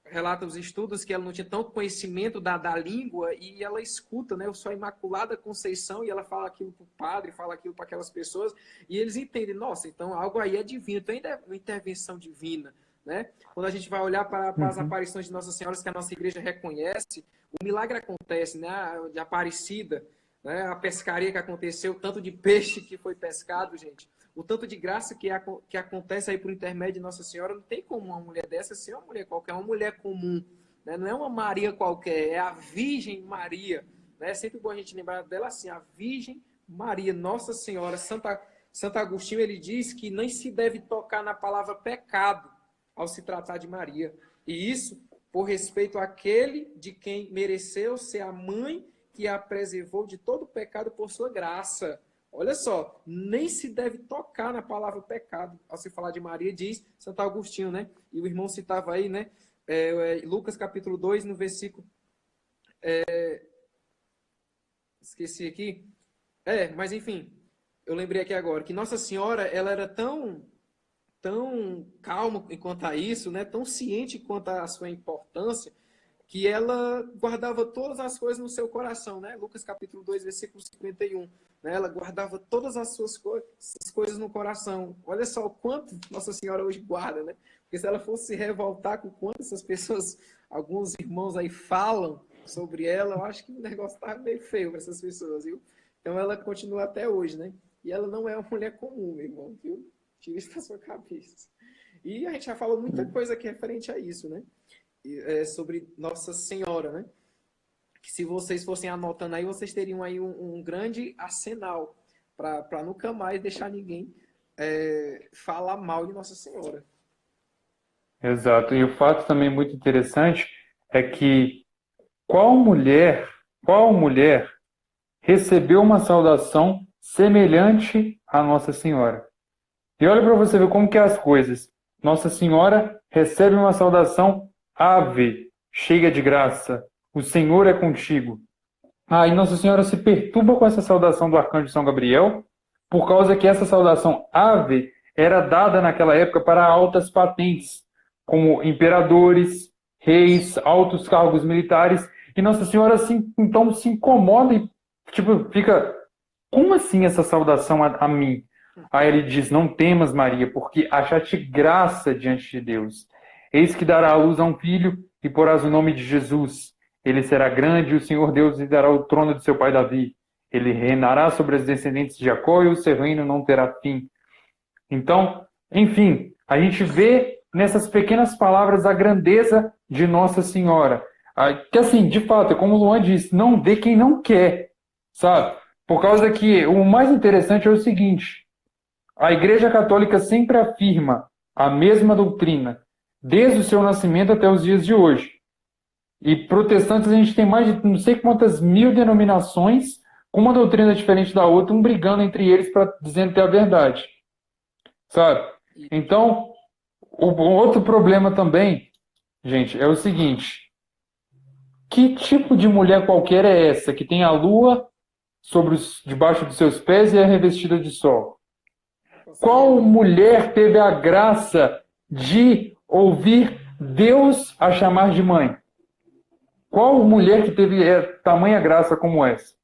relata os estudos que ela não tinha tanto conhecimento da língua e ela escuta, né, sua Imaculada Conceição, e ela fala aquilo para o padre, fala aquilo para aquelas pessoas, e eles entendem, nossa, então algo aí é divino, então ainda é uma intervenção divina, né? Quando a gente vai olhar para as aparições de Nossa Senhora que a nossa igreja reconhece, o milagre acontece, né, de Aparecida, né, a pescaria que aconteceu, o tanto de peixe que foi pescado, gente, o tanto de graça que acontece aí por intermédio de Nossa Senhora, não tem como uma mulher dessa ser uma mulher qualquer, uma mulher comum, né? Não é uma Maria qualquer, é a Virgem Maria, né? É sempre bom a gente lembrar dela assim, a Virgem Maria, Nossa Senhora. Santo Agostinho, ele diz que nem se deve tocar na palavra pecado ao se tratar de Maria, e isso por respeito àquele de quem mereceu ser a mãe que a preservou de todo pecado por sua graça. Olha só, nem se deve tocar na palavra pecado. Ao se falar de Maria, diz Santo Agostinho, né? E o irmão citava aí, né? Lucas capítulo 2, no versículo... esqueci aqui. Mas enfim, eu lembrei aqui agora, que Nossa Senhora, ela era tão calma quanto a isso, né? Tão ciente quanto a sua importância, que ela guardava todas as coisas no seu coração, né? Lucas capítulo 2, versículo 51. Né? Ela guardava todas as suas coisas no coração. Olha só o quanto Nossa Senhora hoje guarda, né? Porque se ela fosse se revoltar com quanto essas pessoas, alguns irmãos aí falam sobre ela, eu acho que o negócio tá meio feio para essas pessoas, viu? Então ela continua até hoje, né? E ela não é uma mulher comum, meu irmão, viu? Tira isso da sua cabeça. E a gente já falou muita coisa aqui referente a isso, né? Sobre Nossa Senhora, né? Que se vocês fossem anotando aí, vocês teriam aí um grande arsenal para nunca mais deixar ninguém falar mal de Nossa Senhora. Exato. E o fato também muito interessante é que qual mulher, qual mulher recebeu uma saudação semelhante à Nossa Senhora? E olha para você ver como que é as coisas. Nossa Senhora recebe uma saudação ave, cheia de graça. O Senhor é contigo. Aí Nossa Senhora se perturba com essa saudação do arcanjo São Gabriel, por causa que essa saudação ave era dada naquela época para altas patentes, como imperadores, reis, altos cargos militares. E Nossa Senhora então se incomoda e tipo, fica, como assim essa saudação a mim? Aí ele diz, não temas, Maria, porque achaste graça diante de Deus. Eis que dará à luz a um filho e porás o nome de Jesus. Ele será grande e o Senhor Deus lhe dará o trono de seu pai Davi. Ele reinará sobre as descendentes de Jacó e o seu reino não terá fim. Então, enfim, a gente vê nessas pequenas palavras a grandeza de Nossa Senhora. Que assim, de fato, como o Luan disse, não vê quem não quer, sabe? Por causa que o mais interessante é o seguinte, a Igreja Católica sempre afirma a mesma doutrina, desde o seu nascimento até os dias de hoje. E protestantes a gente tem mais de não sei quantas mil denominações, com uma doutrina diferente da outra, um brigando entre eles para dizendo que é a verdade. Sabe? Então, o outro problema também, gente, é o seguinte: que tipo de mulher qualquer é essa que tem a lua debaixo dos seus pés e é revestida de sol? Qual mulher teve a graça de ouvir Deus a chamar de mãe? Qual mulher que teve tamanha graça como essa?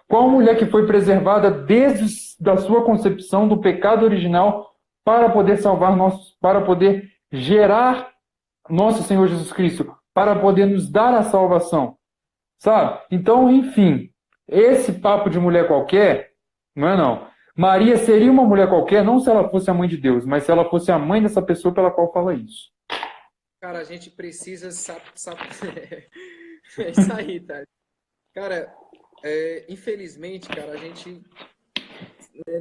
Qual mulher que foi preservada desde a sua concepção do pecado original para poder salvar para poder gerar nosso Senhor Jesus Cristo, para poder nos dar a salvação? Sabe? Então, enfim, esse papo de mulher qualquer, não é não. Maria seria uma mulher qualquer, não se ela fosse a mãe de Deus, mas se ela fosse a mãe dessa pessoa pela qual fala isso. Cara, a gente precisa é isso aí, tá? Cara, infelizmente, cara, a gente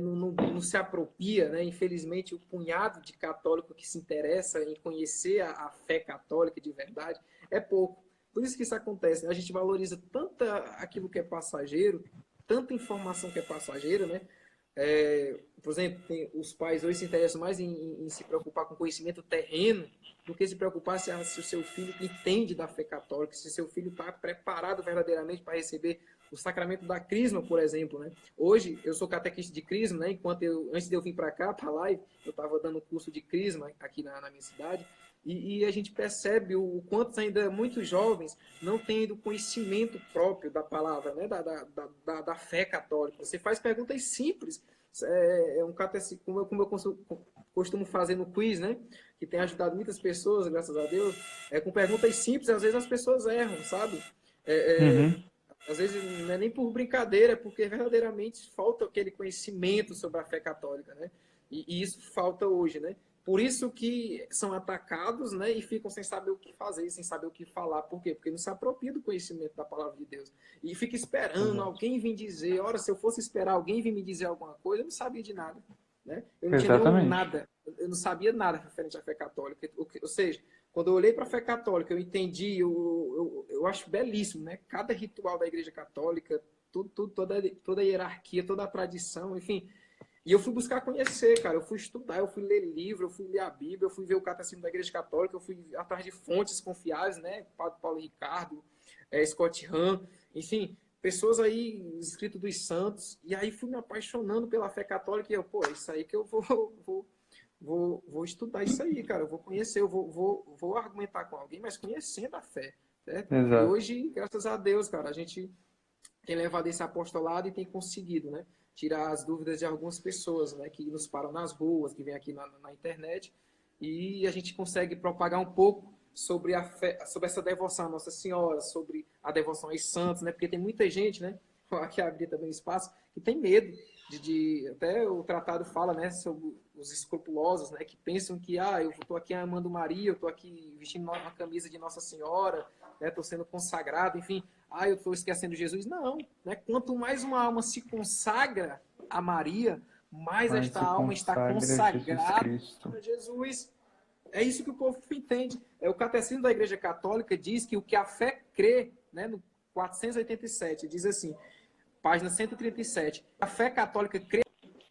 não se apropria, né? Infelizmente, o punhado de católico que se interessa em conhecer a fé católica de verdade é pouco. Por isso que isso acontece, né? A gente valoriza tanto aquilo que é passageiro, tanta informação que é passageira, né? Por exemplo, os pais hoje se interessam mais em se preocupar com conhecimento terreno do que se preocupar se o seu filho entende da fé católica, se o seu filho está preparado verdadeiramente para receber o sacramento da crisma, por exemplo, né? Hoje, eu sou catequista de crisma, né? Antes de eu vir para cá, para a live, eu estava dando curso de crisma aqui na minha cidade, e a gente percebe o quanto ainda muitos jovens não têm ainda o conhecimento próprio da palavra, né? Da fé católica. Você faz perguntas simples, um catecismo, como eu costumo fazer no quiz, né? Que tem ajudado muitas pessoas, graças a Deus, com perguntas simples, às vezes as pessoas erram, sabe? Às vezes não é nem por brincadeira, é porque verdadeiramente falta aquele conhecimento sobre a fé católica, né? E isso falta hoje, né? Por isso que são atacados, né? E ficam sem saber o que fazer, sem saber o que falar. Por quê? Porque não se apropria do conhecimento da palavra de Deus. E fica esperando alguém vir dizer, ora, se eu fosse esperar alguém vir me dizer alguma coisa, eu não sabia de nada, né? Eu não tinha nada, eu não sabia nada referente à fé católica. Ou seja, quando eu olhei para a fé católica, eu entendi, eu acho belíssimo, né? Cada ritual da Igreja Católica, toda a hierarquia, toda a tradição, enfim. E eu fui buscar conhecer, cara. Eu fui estudar, eu fui ler livro, eu fui ler a Bíblia, eu fui ver o Catecismo da Igreja Católica, eu fui atrás de fontes confiáveis, né? Padre Paulo Ricardo, Scott Hahn, enfim, pessoas aí, escritos dos santos. E aí fui me apaixonando pela fé católica e eu, isso aí que eu vou estudar isso aí, cara. Eu vou conhecer, eu vou argumentar com alguém, mas conhecendo a fé, certo? E hoje, graças a Deus, cara, a gente tem levado esse apostolado e tem conseguido, né? Tirar as dúvidas de algumas pessoas, né? Que nos param nas ruas, que vêm aqui na internet e a gente consegue propagar um pouco sobre a fé, sobre essa devoção à Nossa Senhora, sobre a devoção aos santos, né? Porque tem muita gente, né? Aqui abrir também espaço, que tem medo até o tratado fala, né, sobre os escrupulosos, né, que pensam que, eu estou aqui amando Maria, eu estou aqui vestindo uma camisa de Nossa Senhora, né, estou sendo consagrado, enfim, eu estou esquecendo Jesus. Não, né? Quanto mais uma alma se consagra a Maria, mais Mas esta se alma está consagra a Jesus consagrada Cristo. a Jesus. É isso que o povo entende. O Catecismo da Igreja Católica diz que o que a fé crê, né, no 487, diz assim, página 137, a fé católica crê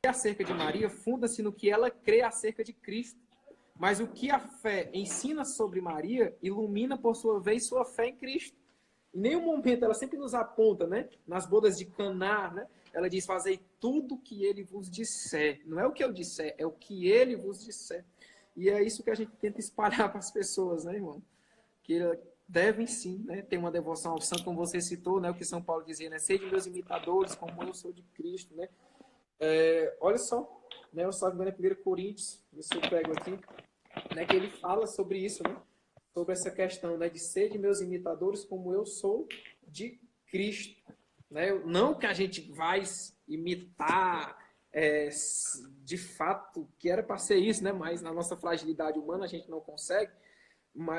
acerca de Maria funda-se no que ela crê acerca de Cristo. Mas o que a fé ensina sobre Maria ilumina, por sua vez, sua fé em Cristo. Em nenhum momento ela sempre nos aponta, né? Nas bodas de Caná, né? Ela diz, fazei tudo o que ele vos disser. Não é o que eu disser, é o que ele vos disser. E é isso que a gente tenta espalhar para as pessoas, né, irmão? Que devem sim, né, ter uma devoção ao santo, como você citou, né, o que São Paulo dizia, né, sede meus imitadores, como eu sou de Cristo, né. Olha só, né, eu salvo em 1 Coríntios, se eu pego aqui, né, que ele fala sobre isso, né, sobre essa questão, né, de sede meus imitadores, como eu sou de Cristo, né. Não que a gente vai imitar de fato, que era para ser isso, né, mas na nossa fragilidade humana a gente não consegue,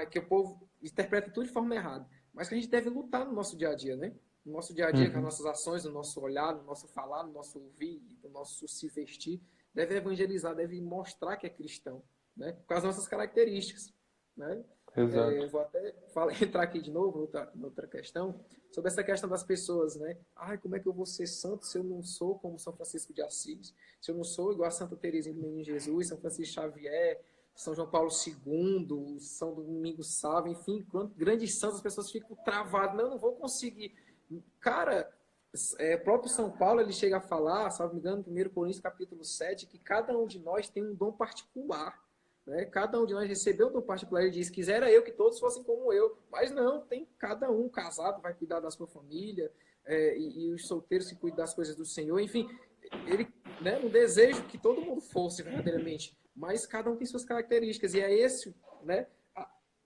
que o povo interpreta tudo de forma errada, mas que a gente deve lutar no nosso dia a dia, né? No nosso dia a dia, com as nossas ações, no nosso olhar, no nosso falar, no nosso ouvir, no nosso se vestir, deve evangelizar, deve mostrar que é cristão, né? Com as nossas características, né? Exato. Vou até entrar aqui de novo noutra questão, sobre essa questão das pessoas, né? Como é que eu vou ser santo se eu não sou como São Francisco de Assis? Se eu não sou igual a Santa Teresinha do Menino Jesus, São Francisco Xavier, São João Paulo II, São Domingos Sávio, enfim, grandes santos, as pessoas ficam travadas. Não vou conseguir. Cara, o próprio São Paulo, ele chega a falar, salvo me engano, no 1 Coríntios capítulo 7, que cada um de nós tem um dom particular. Né? Cada um de nós recebeu um dom particular. Ele diz, quisera eu que todos fossem como eu. Mas não, tem cada um. Casado vai cuidar da sua família, e os solteiros se cuidam das coisas do Senhor. Enfim, ele, né, não deseja que todo mundo fosse verdadeiramente, mas cada um tem suas características, e é esse, né,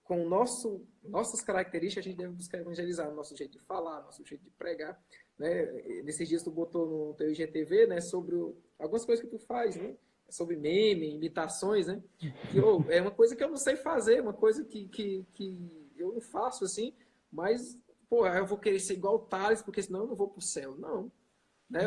com nossas características, a gente deve buscar evangelizar, o nosso jeito de falar, nosso jeito de pregar, né? Nesses dias tu botou no teu IGTV, né, sobre algumas coisas que tu faz, né, sobre meme, imitações, né, que é uma coisa que eu não sei fazer, uma coisa que eu não faço assim, mas, eu vou querer ser igual o Thales, porque senão eu não vou pro céu. Não, né,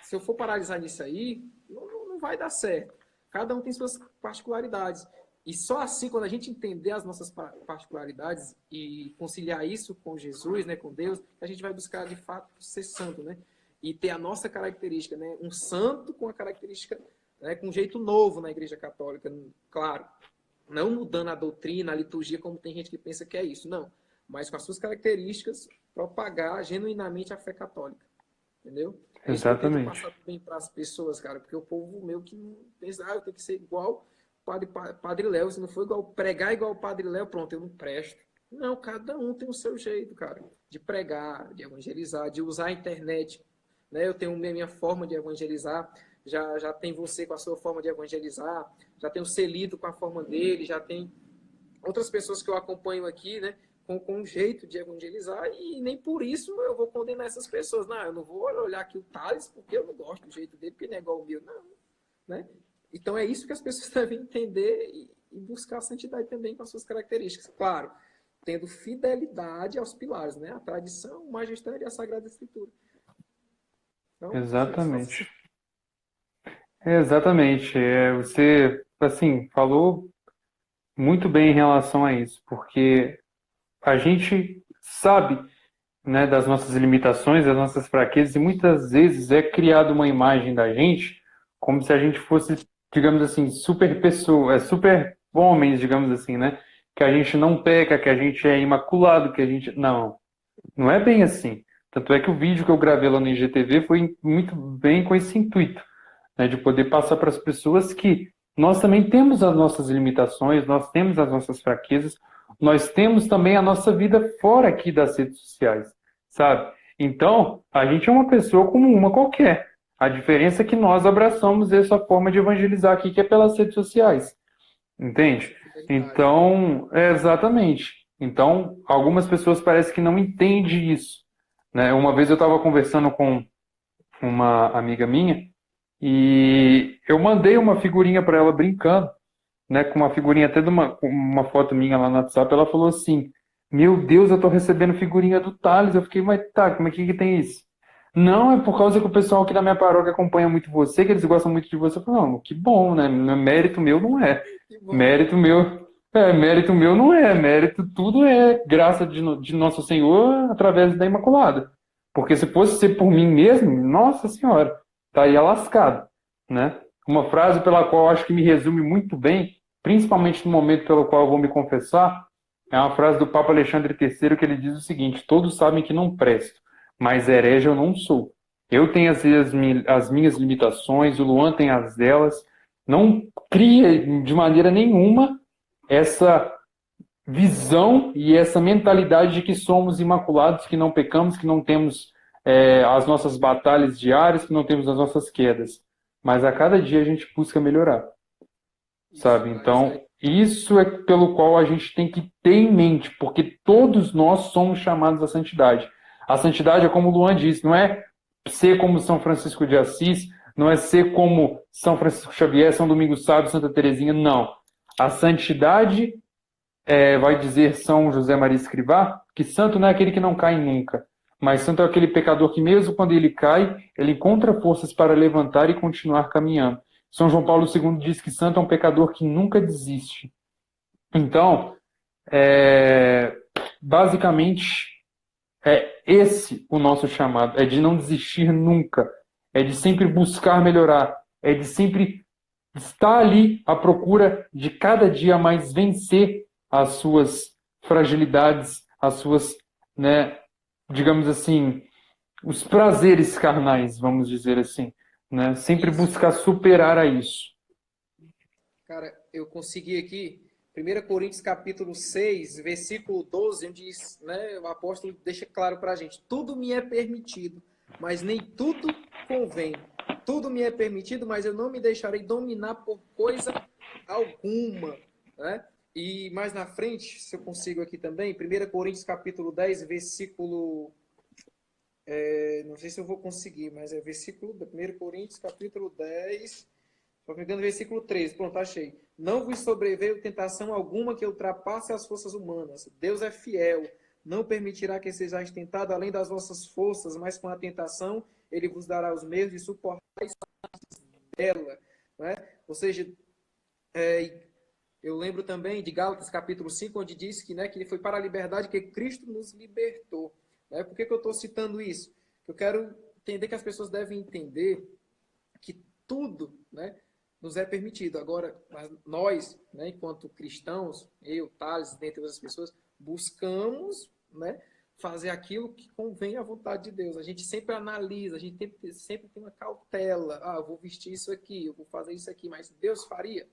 se eu for paralisar nisso aí, não vai dar certo. Cada um tem suas particularidades. E só assim, quando a gente entender as nossas particularidades e conciliar isso com Jesus, né, com Deus, a gente vai buscar, de fato, ser santo, né? E ter a nossa característica, né? Um santo com a característica, né, com um jeito novo na Igreja Católica. Claro, não mudando a doutrina, a liturgia, como tem gente que pensa que é isso. Não. Mas com as suas características, propagar genuinamente a fé católica. Entendeu? É isso que eu tento passar bem para as pessoas, cara, porque o povo meu que não pensa, eu tenho que ser igual Padre Léo, se não for pregar igual o Padre Léo, pronto, eu não presto. Não, cada um tem o seu jeito, cara, de pregar, de evangelizar, de usar a internet, né? Eu tenho minha forma de evangelizar, já tem você com a sua forma de evangelizar, já tem o Celito com a forma dele, já tem outras pessoas que eu acompanho aqui, né? Com um jeito de evangelizar, e nem por isso eu vou condenar essas pessoas. Não, eu não vou olhar aqui o Thales porque eu não gosto do jeito dele, porque não é igual o meu. Não, né? Então é isso que as pessoas devem entender e buscar a santidade também com as suas características. Claro, tendo fidelidade aos pilares, né? A tradição, o magistério e a Sagrada Escritura. Então, exatamente. Exatamente. Você, assim, falou muito bem em relação a isso, porque a gente sabe, né, das nossas limitações, das nossas fraquezas, e muitas vezes é criada uma imagem da gente como se a gente fosse, digamos assim, super pessoa, super homens, digamos assim, né? Que a gente não peca, que a gente é imaculado, que a gente... Não é bem assim. Tanto é que o vídeo que eu gravei lá no IGTV foi muito bem com esse intuito, né, de poder passar para as pessoas que nós também temos as nossas limitações, nós temos as nossas fraquezas, nós temos também a nossa vida fora aqui das redes sociais, sabe? Então, a gente é uma pessoa como uma qualquer. A diferença é que nós abraçamos essa forma de evangelizar aqui, que é pelas redes sociais. Entende? Verdade. Então, exatamente. Então, algumas pessoas parecem que não entendem isso, né? Uma vez eu estava conversando com uma amiga minha e eu mandei uma figurinha para ela brincando, né? Com uma figurinha até de uma foto minha lá no WhatsApp. Ela falou assim: Meu Deus, eu tô recebendo figurinha do Thales. Eu fiquei, mas tá, como é que tem isso? Não, é por causa que o pessoal aqui da minha paróquia acompanha muito você, que eles gostam muito de você. Eu falei, não, que bom, né? Mérito meu não é. Que bom. Mérito meu não é. Mérito tudo é graça de Nosso Senhor através da Imaculada. Porque se fosse ser por mim mesmo, Nossa Senhora, estaria lascado, né? Uma frase pela qual eu acho que me resume muito bem, principalmente no momento pelo qual eu vou me confessar, é uma frase do Papa Alexandre III que ele diz o seguinte: todos sabem que não presto, mas herege eu não sou. Eu tenho as minhas limitações, o Luan tem as delas. Não cria de maneira nenhuma essa visão e essa mentalidade de que somos imaculados, que não pecamos, que não temos as nossas batalhas diárias, que não temos as nossas quedas. Mas a cada dia a gente busca melhorar, Isso, sabe? cara, isso Então, aí. isso é pelo qual a gente tem que ter em mente, porque todos nós somos chamados à santidade. A santidade é como o Luan disse, não é ser como São Francisco de Assis, não é ser como São Francisco Xavier, São Domingos Sábio, Santa Teresinha, não. A santidade vai dizer São José Maria Escrivá que santo não é aquele que não cai nunca, mas santo é aquele pecador que mesmo quando ele cai, ele encontra forças para levantar e continuar caminhando. São João Paulo II diz que santo é um pecador que nunca desiste. Então, é, basicamente, é esse o nosso chamado, é de não desistir nunca, é de sempre buscar melhorar, é de sempre estar ali à procura de cada dia mais vencer as suas fragilidades, as suas, né, digamos assim, os prazeres carnais, vamos dizer assim, né? Sempre Isso. buscar superar a isso. Cara, eu consegui aqui, 1 Coríntios capítulo 6 versículo 12, onde diz, né, o apóstolo deixa claro para a gente, tudo me é permitido, mas nem tudo convém. Tudo me é permitido, mas eu não me deixarei dominar por coisa alguma, né? E mais na frente, se eu consigo aqui também, 1 Coríntios capítulo 10 versículo, não sei se eu vou conseguir, mas é versículo, 1 Coríntios capítulo 10 se não me engano, versículo 13. Pronto, achei. Não vos sobreveio tentação alguma que ultrapasse as forças humanas. Deus é fiel. Não permitirá que sejais tentado além das vossas forças, mas com a tentação ele vos dará os meios de suportar ela. Né? Ou seja, eu lembro também de Gálatas capítulo 5, onde diz que, né, que ele foi para a liberdade que Cristo nos libertou. Né? Por que eu estou citando isso? Eu quero entender que as pessoas devem entender que tudo, né, nos é permitido. Agora, nós, né, enquanto cristãos, eu, Thales, dentre outras pessoas, buscamos, né, fazer aquilo que convém à vontade de Deus. A gente sempre analisa, a gente sempre tem uma cautela. Ah, eu vou vestir isso aqui, eu vou fazer isso aqui, mas Deus faria?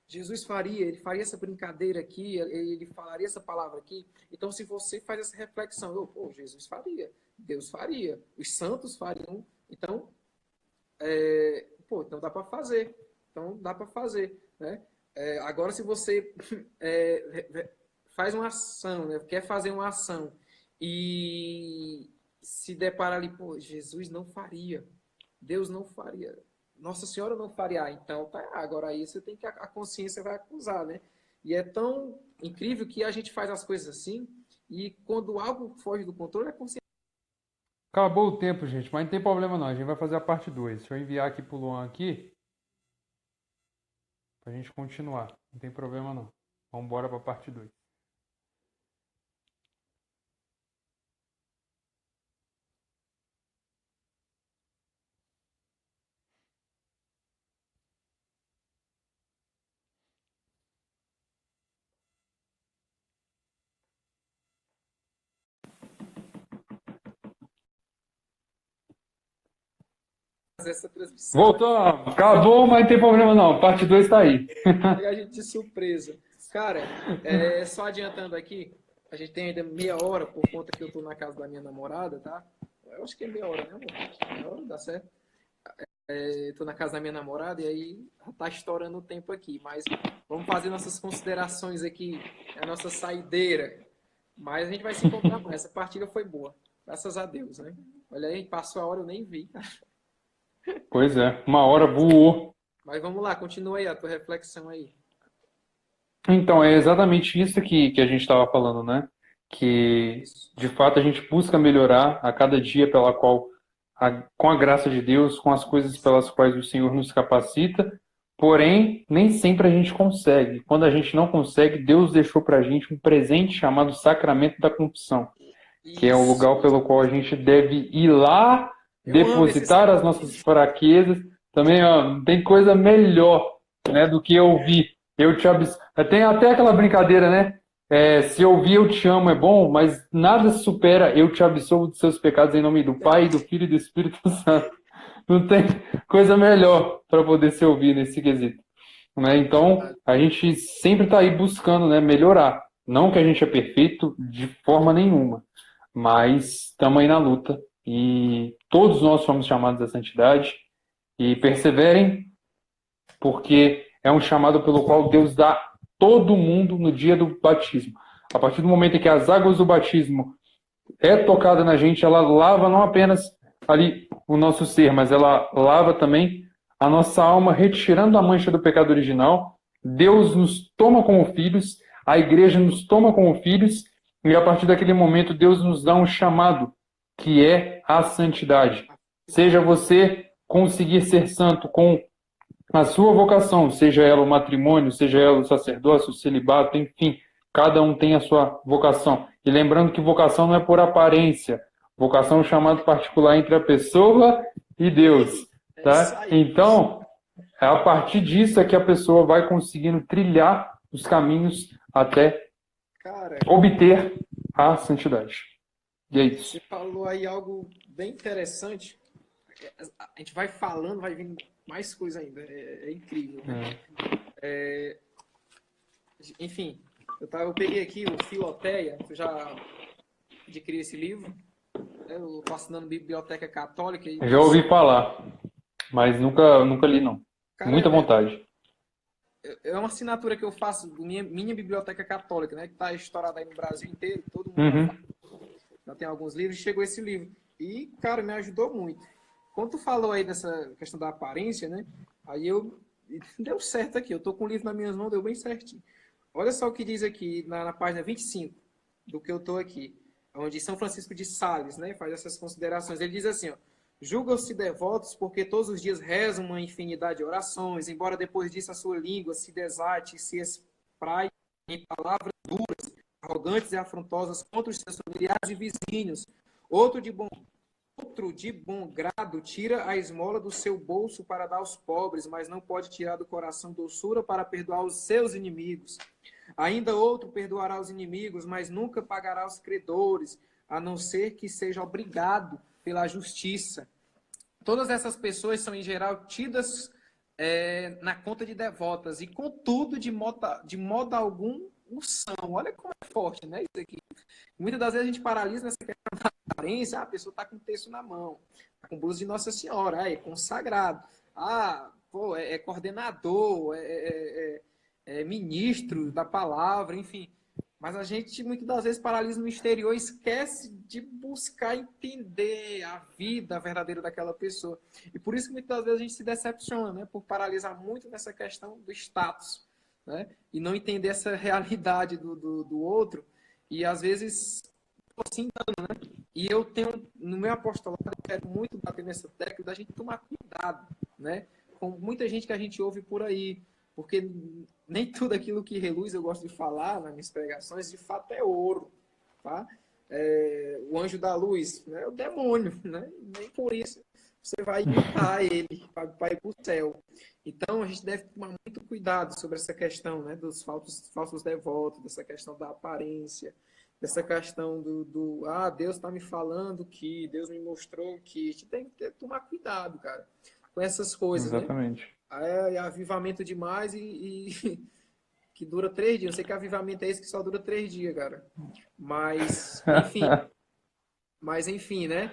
Jesus faria, ele faria essa brincadeira aqui, ele falaria essa palavra aqui. Então, se você faz essa reflexão, Jesus faria, Deus faria, os santos fariam. Então, então dá para fazer. Então dá para fazer, né? Agora, se você faz uma ação, né? Quer fazer uma ação e se depara ali, Jesus não faria, Deus não faria, Nossa Senhora não faria, então tá, agora aí você tem que a consciência vai acusar, né? E é tão incrível que a gente faz as coisas assim e quando algo foge do controle, a consciência. Acabou o tempo, gente, mas não tem problema não. A gente vai fazer a parte 2. Deixa eu enviar aqui pro Luan aqui pra gente continuar. Não tem problema não. Vamos embora pra parte 2. Essa transmissão, né? Voltou, acabou, mas não tem problema não. Parte 2 tá aí. Pegar a gente de surpresa. Cara, só adiantando aqui, a gente tem ainda meia hora por conta que eu tô na casa da minha namorada, tá? Eu acho que é meia hora, né, amor? Meia hora, dá certo. Estou na casa da minha namorada e aí tá estourando o tempo aqui. Mas vamos fazer nossas considerações aqui, a nossa saideira. Mas a gente vai se encontrar mais. Essa partida foi boa. Graças a Deus, né? Olha aí, passou a hora, eu nem vi. Pois é, uma hora voou. Mas vamos lá, continua aí a tua reflexão aí. Então, é exatamente isso que a gente estava falando, né? Que, Isso. de fato, a gente busca melhorar a cada dia pela qual, com a graça de Deus, com as coisas pelas quais o Senhor nos capacita, porém, nem sempre a gente consegue. Quando a gente não consegue, Deus deixou para a gente um presente chamado Sacramento da Confissão, que é o Isso. lugar pelo qual a gente deve ir lá, Eu amo esse depositar as sacramento. nossas fraquezas. Também, ó, não tem coisa melhor, né, do que ouvir. Eu te Tem até aquela brincadeira, né? Se ouvir eu te amo é bom, mas nada supera eu te absolvo dos seus pecados em nome do Pai, do Filho e do Espírito Santo. Não tem coisa melhor para poder se ouvir nesse quesito, né? Então, a gente sempre está aí buscando, né, melhorar. Não que a gente é perfeito de forma nenhuma, mas estamos aí na luta e todos nós somos chamados à santidade e perseverem, porque é um chamado pelo qual Deus dá a todo mundo no dia do batismo. A partir do momento em que as águas do batismo é tocada na gente, ela lava não apenas ali o nosso ser, mas ela lava também a nossa alma, retirando a mancha do pecado original. Deus nos toma como filhos, a igreja nos toma como filhos, e a partir daquele momento Deus nos dá um chamado, que é a santidade. Seja você conseguir ser santo com a sua vocação, seja ela o matrimônio, seja ela o sacerdócio, o celibato, enfim, cada um tem a sua vocação. E lembrando que vocação não é por aparência, vocação é um chamado particular entre a pessoa e Deus, É isso tá? aí. Então, é a partir disso é que a pessoa vai conseguindo trilhar os caminhos até Cara, obter a santidade. E é isso. você falou aí algo bem interessante. A gente vai falando, vai vindo mais coisa ainda. É incrível, né? Enfim, eu peguei aqui o Filoteia, eu já adquiri esse livro. Eu estou assinando Biblioteca Católica. E, Já ouvi falar, mas nunca li, não. cara, Muita vontade. é uma assinatura que eu faço do minha Biblioteca Católica, né? Que está estourada aí no Brasil inteiro, todo mundo já Uhum. faz. Já tem alguns livros, chegou esse livro. E, cara, me ajudou muito. Quando tu falou aí dessa questão da aparência, né? Aí deu certo aqui. Eu tô com o livro nas minhas mãos, deu bem certinho. Olha só o que diz aqui na página 25 do que eu tô aqui. Onde São Francisco de Sales, né? Faz essas considerações. Ele diz assim, ó. Julgam-se devotos porque todos os dias rezam uma infinidade de orações, embora depois disso a sua língua se desate e se espraie em palavras duras, arrogantes e afrontosas contra os seus familiares e vizinhos. Outro de bom grado tira a esmola do seu bolso para dar aos pobres, mas não pode tirar do coração doçura para perdoar os seus inimigos. Ainda outro perdoará os inimigos, mas nunca pagará os credores, a não ser que seja obrigado pela justiça. Todas essas pessoas são, em geral, tidas na conta de devotas, e contudo, de modo algum, o são. Olha como é forte, né? Isso aqui. Muitas das vezes a gente paralisa nessa questão da aparência. A pessoa está com o texto na mão, está com blusa de Nossa Senhora, é consagrado, pô, é coordenador, é ministro da palavra, enfim. Mas a gente muitas das vezes paralisa no exterior e esquece de buscar entender a vida verdadeira daquela pessoa. E por isso que muitas das vezes a gente se decepciona, né? Por paralisar muito nessa questão do status, né? E não entender essa realidade do outro. E às vezes, assim, né? E eu tenho, no meu apostolado, eu quero muito bater nessa tecla da gente tomar cuidado, né? Com muita gente que a gente ouve por aí. Porque nem tudo aquilo que reluz, eu gosto de falar nas minhas pregações, de fato é ouro, tá? O anjo da luz, né? É o demônio, né? Nem por isso você vai imitar ele para ir para o céu. Então, a gente deve tomar muito cuidado sobre essa questão, né? Dos falsos devotos, dessa questão da aparência, dessa questão Deus está me falando que, Deus me mostrou que. A gente tem que tomar cuidado, cara, com essas coisas, né? Exatamente. É avivamento demais e que dura 3 dias. Eu sei que avivamento é esse que só dura 3 dias, cara. Mas, enfim, né?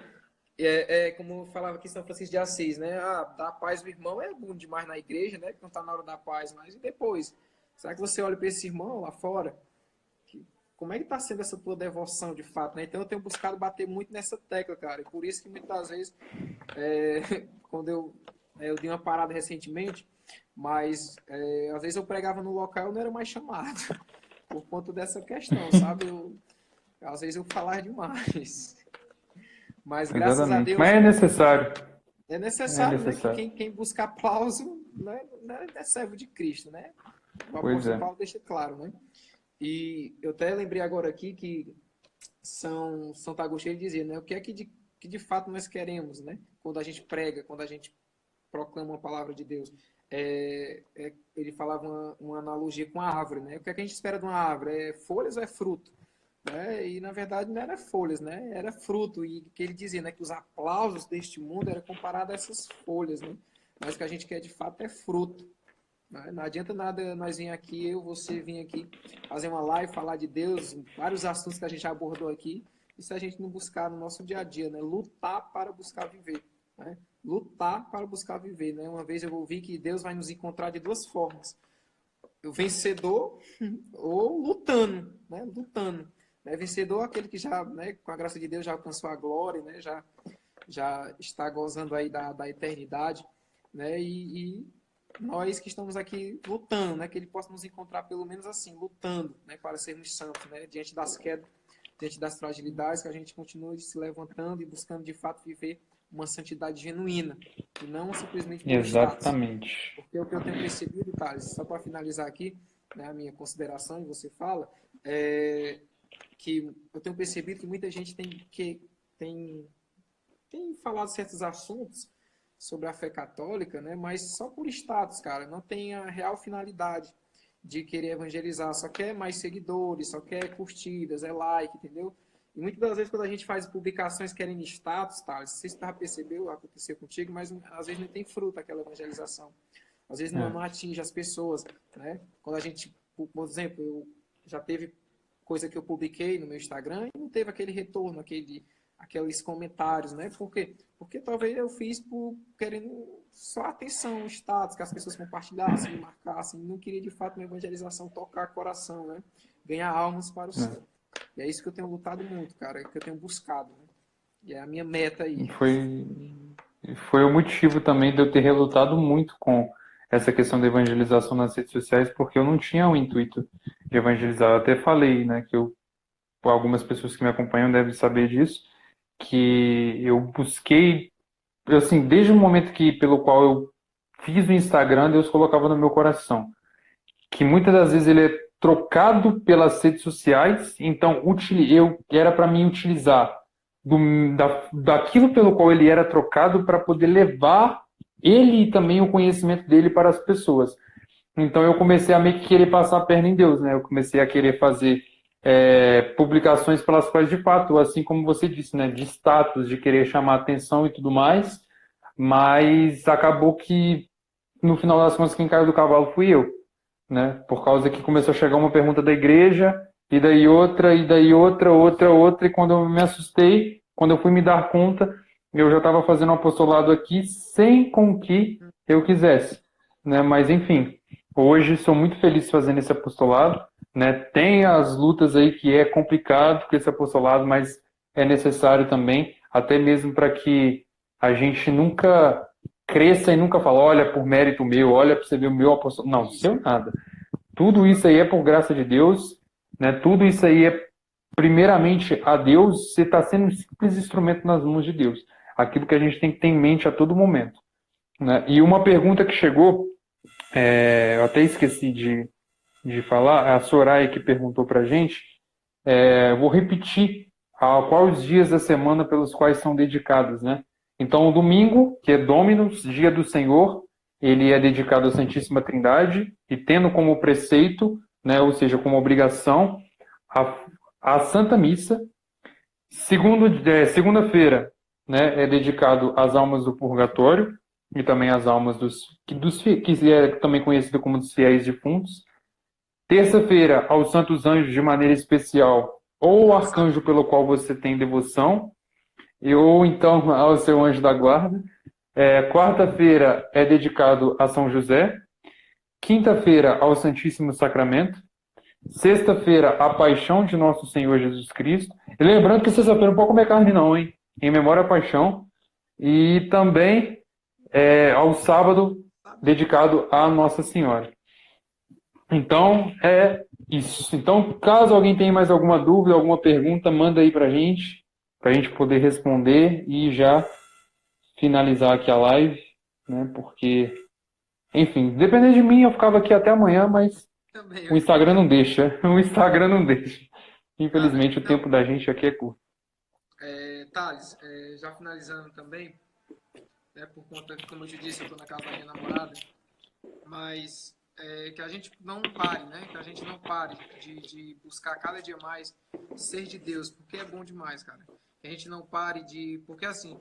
É como eu falava aqui em São Francisco de Assis, né? Ah, dar paz ao irmão é bom demais na igreja, né? Que não está na hora da paz, mas e depois? Será que você olha para esse irmão lá fora? Como é que está sendo essa tua devoção de fato, né? Então eu tenho buscado bater muito nessa tecla, cara. E por isso que muitas das vezes, quando eu dei uma parada recentemente, mas às vezes eu pregava no local e eu não era mais chamado. Por conta dessa questão, sabe? Às vezes eu falava demais. Mas graças a Exatamente. Deus Mas é necessário. é É necessário, né? Que necessário. quem busca aplauso não é servo de Cristo, né? O Pois apóstolo é. Paulo deixa claro, né? E eu até lembrei agora aqui que Santo Agostinho dizia, né? O que é que de fato nós queremos, né? Quando a gente prega, quando a gente proclama a palavra de Deus. Ele falava uma analogia com a árvore, né? O que é que a gente espera de uma árvore? É folhas ou é fruto? Né? E na verdade não era folhas, né? Era fruto. E que ele dizia, né? Que os aplausos deste mundo era comparado a essas folhas, né? Mas o que a gente quer de fato é fruto. Não adianta nada nós vir aqui, você vir aqui fazer uma live, falar de Deus, vários assuntos que a gente já abordou aqui, e se a gente não buscar no nosso dia a dia, né? Lutar para buscar viver, né? Lutar para buscar viver, né? Uma vez eu ouvi que Deus vai nos encontrar de duas formas: o vencedor ou lutando, né? Lutando. Né? Vencedor é aquele que já, né, com a graça de Deus, já alcançou a glória, né? Já está gozando aí da eternidade, né? E nós que estamos aqui lutando, né? Que ele possa nos encontrar pelo menos assim, lutando, né? Para sermos santos, né? Diante das quedas, diante das fragilidades, que a gente continue se levantando e buscando de fato viver uma santidade genuína e não simplesmente por status. Exatamente. Porque o que eu tenho percebido, Thales, só para finalizar aqui, né, a minha consideração, e você fala, que eu tenho percebido que muita gente tem falado certos assuntos sobre a fé católica, né? Mas só por status, cara. Não tem a real finalidade de querer evangelizar. Só quer mais seguidores, só quer curtidas, é like, entendeu? E muitas das vezes quando a gente faz publicações querendo status, tá? Não sei se você percebeu, aconteceu contigo, mas às vezes não tem fruto aquela evangelização. Às vezes não atinge as pessoas, né? Quando a gente, por exemplo, eu já teve coisa que eu publiquei no meu Instagram e não teve aquele retorno, aqueles comentários, né? Por quê? Porque talvez eu fiz por querendo só atenção, status, que as pessoas compartilhassem, me marcassem. Não queria de fato uma evangelização tocar coração, né? Ganhar almas para o céu. E é isso que eu tenho lutado muito, cara, que eu tenho buscado, né? E é a minha meta aí. Foi o motivo também de eu ter relutado muito com essa questão da evangelização nas redes sociais, porque eu não tinha o intuito de evangelizar. Eu até falei, né, que algumas pessoas que me acompanham devem saber disso, que eu busquei, assim, desde o momento pelo qual eu fiz o Instagram, Deus colocava no meu coração, que muitas das vezes ele é trocado pelas redes sociais, então era para mim utilizar daquilo pelo qual ele era trocado para poder levar ele e também o conhecimento dele para as pessoas. Então eu comecei a meio que querer passar a perna em Deus, né? Eu comecei a querer fazer publicações pelas quais, de fato, assim como você disse, né, de status, de querer chamar atenção e tudo mais, mas acabou que, no final das contas, quem caiu do cavalo fui eu, né? Por causa que começou a chegar uma pergunta da igreja, e daí outra, e quando eu me assustei, quando eu fui me dar conta, eu já estava fazendo um apostolado aqui sem com que eu quisesse, né? Mas, enfim, hoje sou muito feliz fazendo esse apostolado, né? Tem as lutas aí que é complicado com esse apostolado, mas é necessário também, até mesmo para que a gente nunca cresça e nunca fale, olha, por mérito meu, olha para você ver o meu apostolado. Não, seu nada. Tudo isso aí é por graça de Deus, né? Tudo isso aí é primeiramente a Deus, você está sendo um simples instrumento nas mãos de Deus. Aquilo que a gente tem que ter em mente a todo momento, né? E uma pergunta que chegou, eu até esqueci de falar, a Soraya que perguntou para a gente, vou repetir quais dias da semana pelos quais são dedicados, né? Então, o domingo, que é Dominus, dia do Senhor, ele é dedicado à Santíssima Trindade e tendo como preceito, né, ou seja, como obrigação, a Santa Missa. Segunda-feira, né, é dedicado às almas do purgatório e também às almas que é também conhecido como dos fiéis defuntos. Terça-feira, aos santos anjos de maneira especial, ou o arcanjo pelo qual você tem devoção. ou então ao seu anjo da guarda. Quarta-feira é dedicado a São José. Quinta-feira ao Santíssimo Sacramento. Sexta-feira, a Paixão de Nosso Senhor Jesus Cristo. E lembrando que sexta-feira não pode comer carne não, hein? Em memória à Paixão. E também ao sábado, dedicado a Nossa Senhora. Então, é isso. Então, caso alguém tenha mais alguma dúvida, alguma pergunta, manda aí pra gente poder responder e já finalizar aqui a live, né? Porque, enfim, dependendo de mim, eu ficava aqui até amanhã, mas Também, o Instagram não deixa. O Instagram não deixa. cara, Infelizmente, o então, tempo da gente aqui é curto. Thales, já finalizando também, né, por conta, como eu te disse, eu estou na casa da minha namorada, mas que a gente não pare, né? Que a gente não pare de buscar cada dia mais ser de Deus, porque é bom demais, cara. Que a gente não pare de... Porque, assim,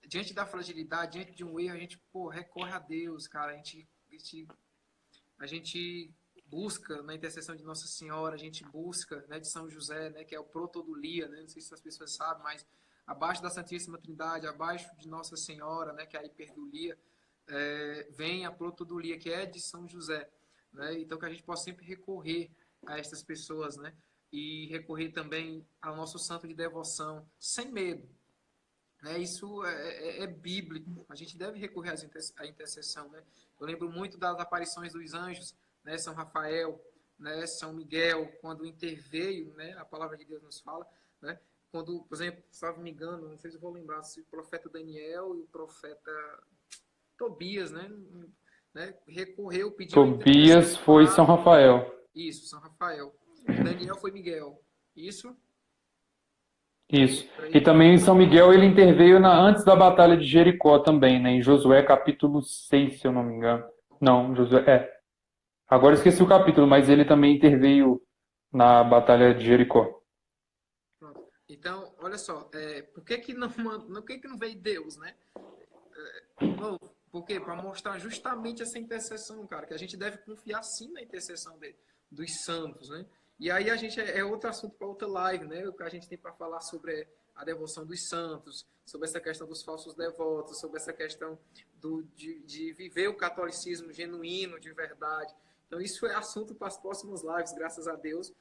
diante da fragilidade, diante de um erro, a gente, pô, recorre a Deus, cara. A gente busca na intercessão de Nossa Senhora, a gente busca, né, de São José, né, que é o protodulia, né? Não sei se as pessoas sabem, mas abaixo da Santíssima Trindade, abaixo de Nossa Senhora, né, que é a hiperdulia, vem a protodulia, que é de São José, né? Então que a gente possa sempre recorrer a essas pessoas, né? E recorrer também ao nosso santo de devoção, sem medo, né? Isso é bíblico. A gente deve recorrer à intercessão, né? Eu lembro muito das aparições dos anjos, né? São Rafael, né? São Miguel, quando interveio, né? A palavra de Deus nos fala, né? Quando, por exemplo, se não me engano, não sei se eu vou lembrar, se o profeta Daniel e o profeta Tobias, né, recorreu, pediu a intercessão Tobias foi São lá. Rafael. Isso, São Rafael. Daniel foi Miguel. Isso? Isso. E Peraí. também em São Miguel ele interveio antes da Batalha de Jericó também, né? Em Josué capítulo 6, se eu não me engano. Não, Josué. Agora eu esqueci o capítulo, mas ele também interveio na Batalha de Jericó. Pronto. Então, olha só, por que que não veio Deus, né? De novo, por quê? Para mostrar justamente essa intercessão, cara, que a gente deve confiar sim na intercessão dos santos, né? E aí a gente outro assunto para outra live, né? O que a gente tem para falar sobre a devoção dos santos, sobre essa questão dos falsos devotos, sobre essa questão de viver o catolicismo genuíno, de verdade. Então isso é assunto para as próximas lives, graças a Deus.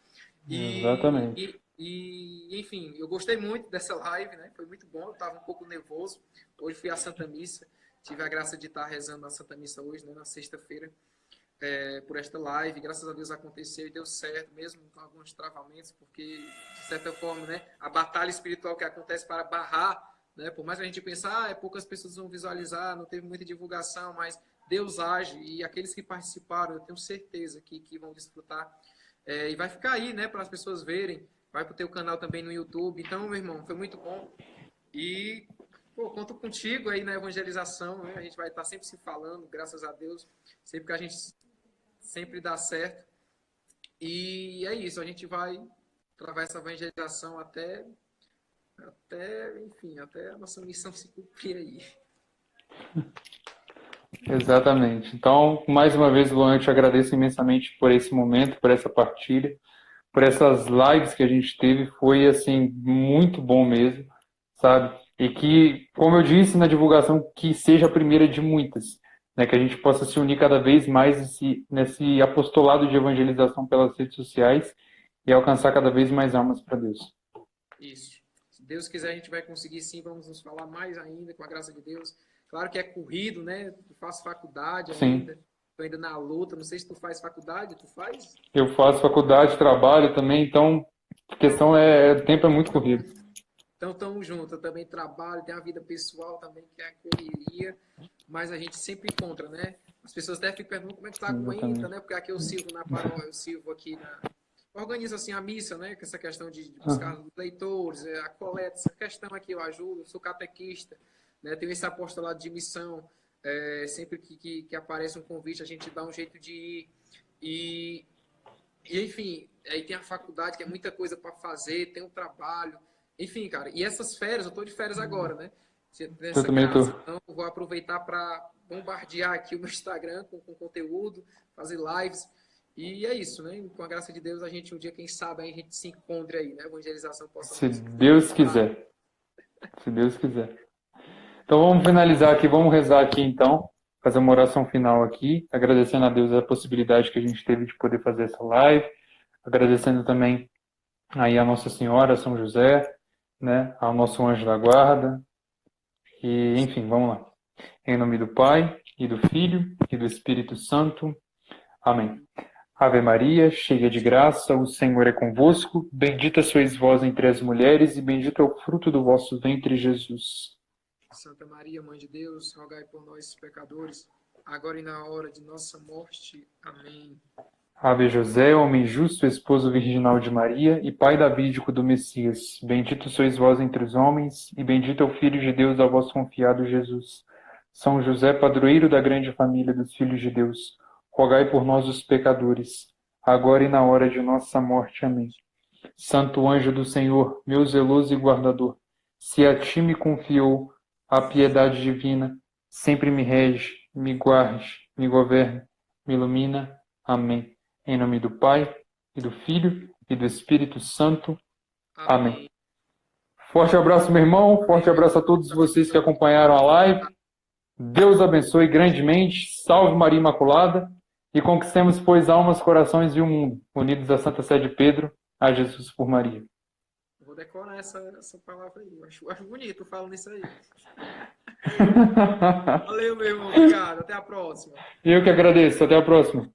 Exatamente. Enfim, eu gostei muito dessa live, né? Foi muito bom, eu estava um pouco nervoso. Hoje fui à Santa Missa, tive a graça de estar rezando na Santa Missa hoje, né? Na sexta-feira, por esta live. Graças a Deus aconteceu e deu certo, mesmo com alguns travamentos, porque, de certa forma, né? A batalha espiritual que acontece para barrar, né? Por mais que a gente pense, poucas pessoas vão visualizar, não teve muita divulgação, mas Deus age e aqueles que participaram, eu tenho certeza que vão desfrutar. E vai ficar aí, né, para as pessoas verem. Vai para o teu canal também no YouTube. Então, meu irmão, foi muito bom. E, pô, conto contigo aí na evangelização, né? A gente vai estar sempre se falando, graças a Deus. Sempre que a gente sempre dá certo. E é isso, a gente vai travar essa evangelização enfim, até a nossa missão se cumprir aí. Exatamente. Então, mais uma vez, Luan, eu te agradeço imensamente por esse momento, por essa partilha, por essas lives que a gente teve. Foi, assim, muito bom mesmo, sabe? E que, como eu disse na divulgação, que seja a primeira de muitas, né? Que a gente possa se unir cada vez mais nesse apostolado de evangelização pelas redes sociais e alcançar cada vez mais almas para Deus. Isso. Se Deus quiser, a gente vai conseguir sim, vamos nos falar mais ainda, com a graça de Deus. Claro que é corrido, né? Tu faz faculdade Sim. ainda. Tô ainda na luta. Não sei se tu faz faculdade, tu faz? Eu faço faculdade, trabalho também, então a questão o tempo é muito corrido. Então, estamos juntos. Eu também trabalho, tenho a vida pessoal também, que é a correria, mas a gente sempre encontra, né? As pessoas até ficam perguntando como é que tu aguenta, né? Porque aqui eu sirvo na paróquia, eu sirvo aqui organizo assim a missa, né? Com essa questão de buscar leitores, a coleta, essa questão aqui eu ajudo, eu sou catequista, né? Tenho esse apostolado de missão, sempre que aparece um convite, a gente dá um jeito de ir. E enfim, aí tem a faculdade, que é muita coisa para fazer, tem o trabalho, enfim, cara. E essas férias, eu tô de férias agora, né? Eu Nessa também tô. graça. Então, eu vou aproveitar para bombardear aqui o meu Instagram com conteúdo, fazer lives. E é isso, né? Com a graça de Deus, a gente um dia, quem sabe, a gente se encontre aí, né? A evangelização possa Se nos Deus quiser. Se Deus quiser. Então vamos finalizar aqui, vamos rezar aqui então, fazer uma oração final aqui, agradecendo a Deus a possibilidade que a gente teve de poder fazer essa live, agradecendo também aí a Nossa Senhora, a São José, né, ao nosso anjo da guarda, e enfim, vamos lá. Em nome do Pai, e do Filho, e do Espírito Santo. Amém. Ave Maria, cheia de graça, o Senhor é convosco, bendita sois vós entre as mulheres, e bendito é o fruto do vosso ventre, Jesus. Santa Maria, Mãe de Deus, rogai por nós, pecadores, agora e na hora de nossa morte. Amém. Ave José, homem justo, esposo virginal de Maria, e pai davídico do Messias, bendito sois vós entre os homens, e bendito é o Filho de Deus, a vós confiado Jesus. São José, padroeiro da grande família dos filhos de Deus, rogai por nós os pecadores, agora e na hora de nossa morte. Amém. Santo anjo do Senhor, meu zeloso e guardador, se a ti me confiou a piedade divina, sempre me rege, me guarde, me governe, me ilumina. Amém. Em nome do Pai, e do Filho, e do Espírito Santo. Amém. Forte abraço, meu irmão. Forte abraço a todos vocês que acompanharam a live. Deus abençoe grandemente. Salve Maria Imaculada. E conquistemos, pois, almas, corações e o mundo, unidos à Santa Sé de Pedro, a Jesus por Maria. Vou decorar essa palavra aí. Acho bonito falando isso aí. Valeu, meu irmão. Obrigado. Até a próxima. Eu que agradeço. Até a próxima.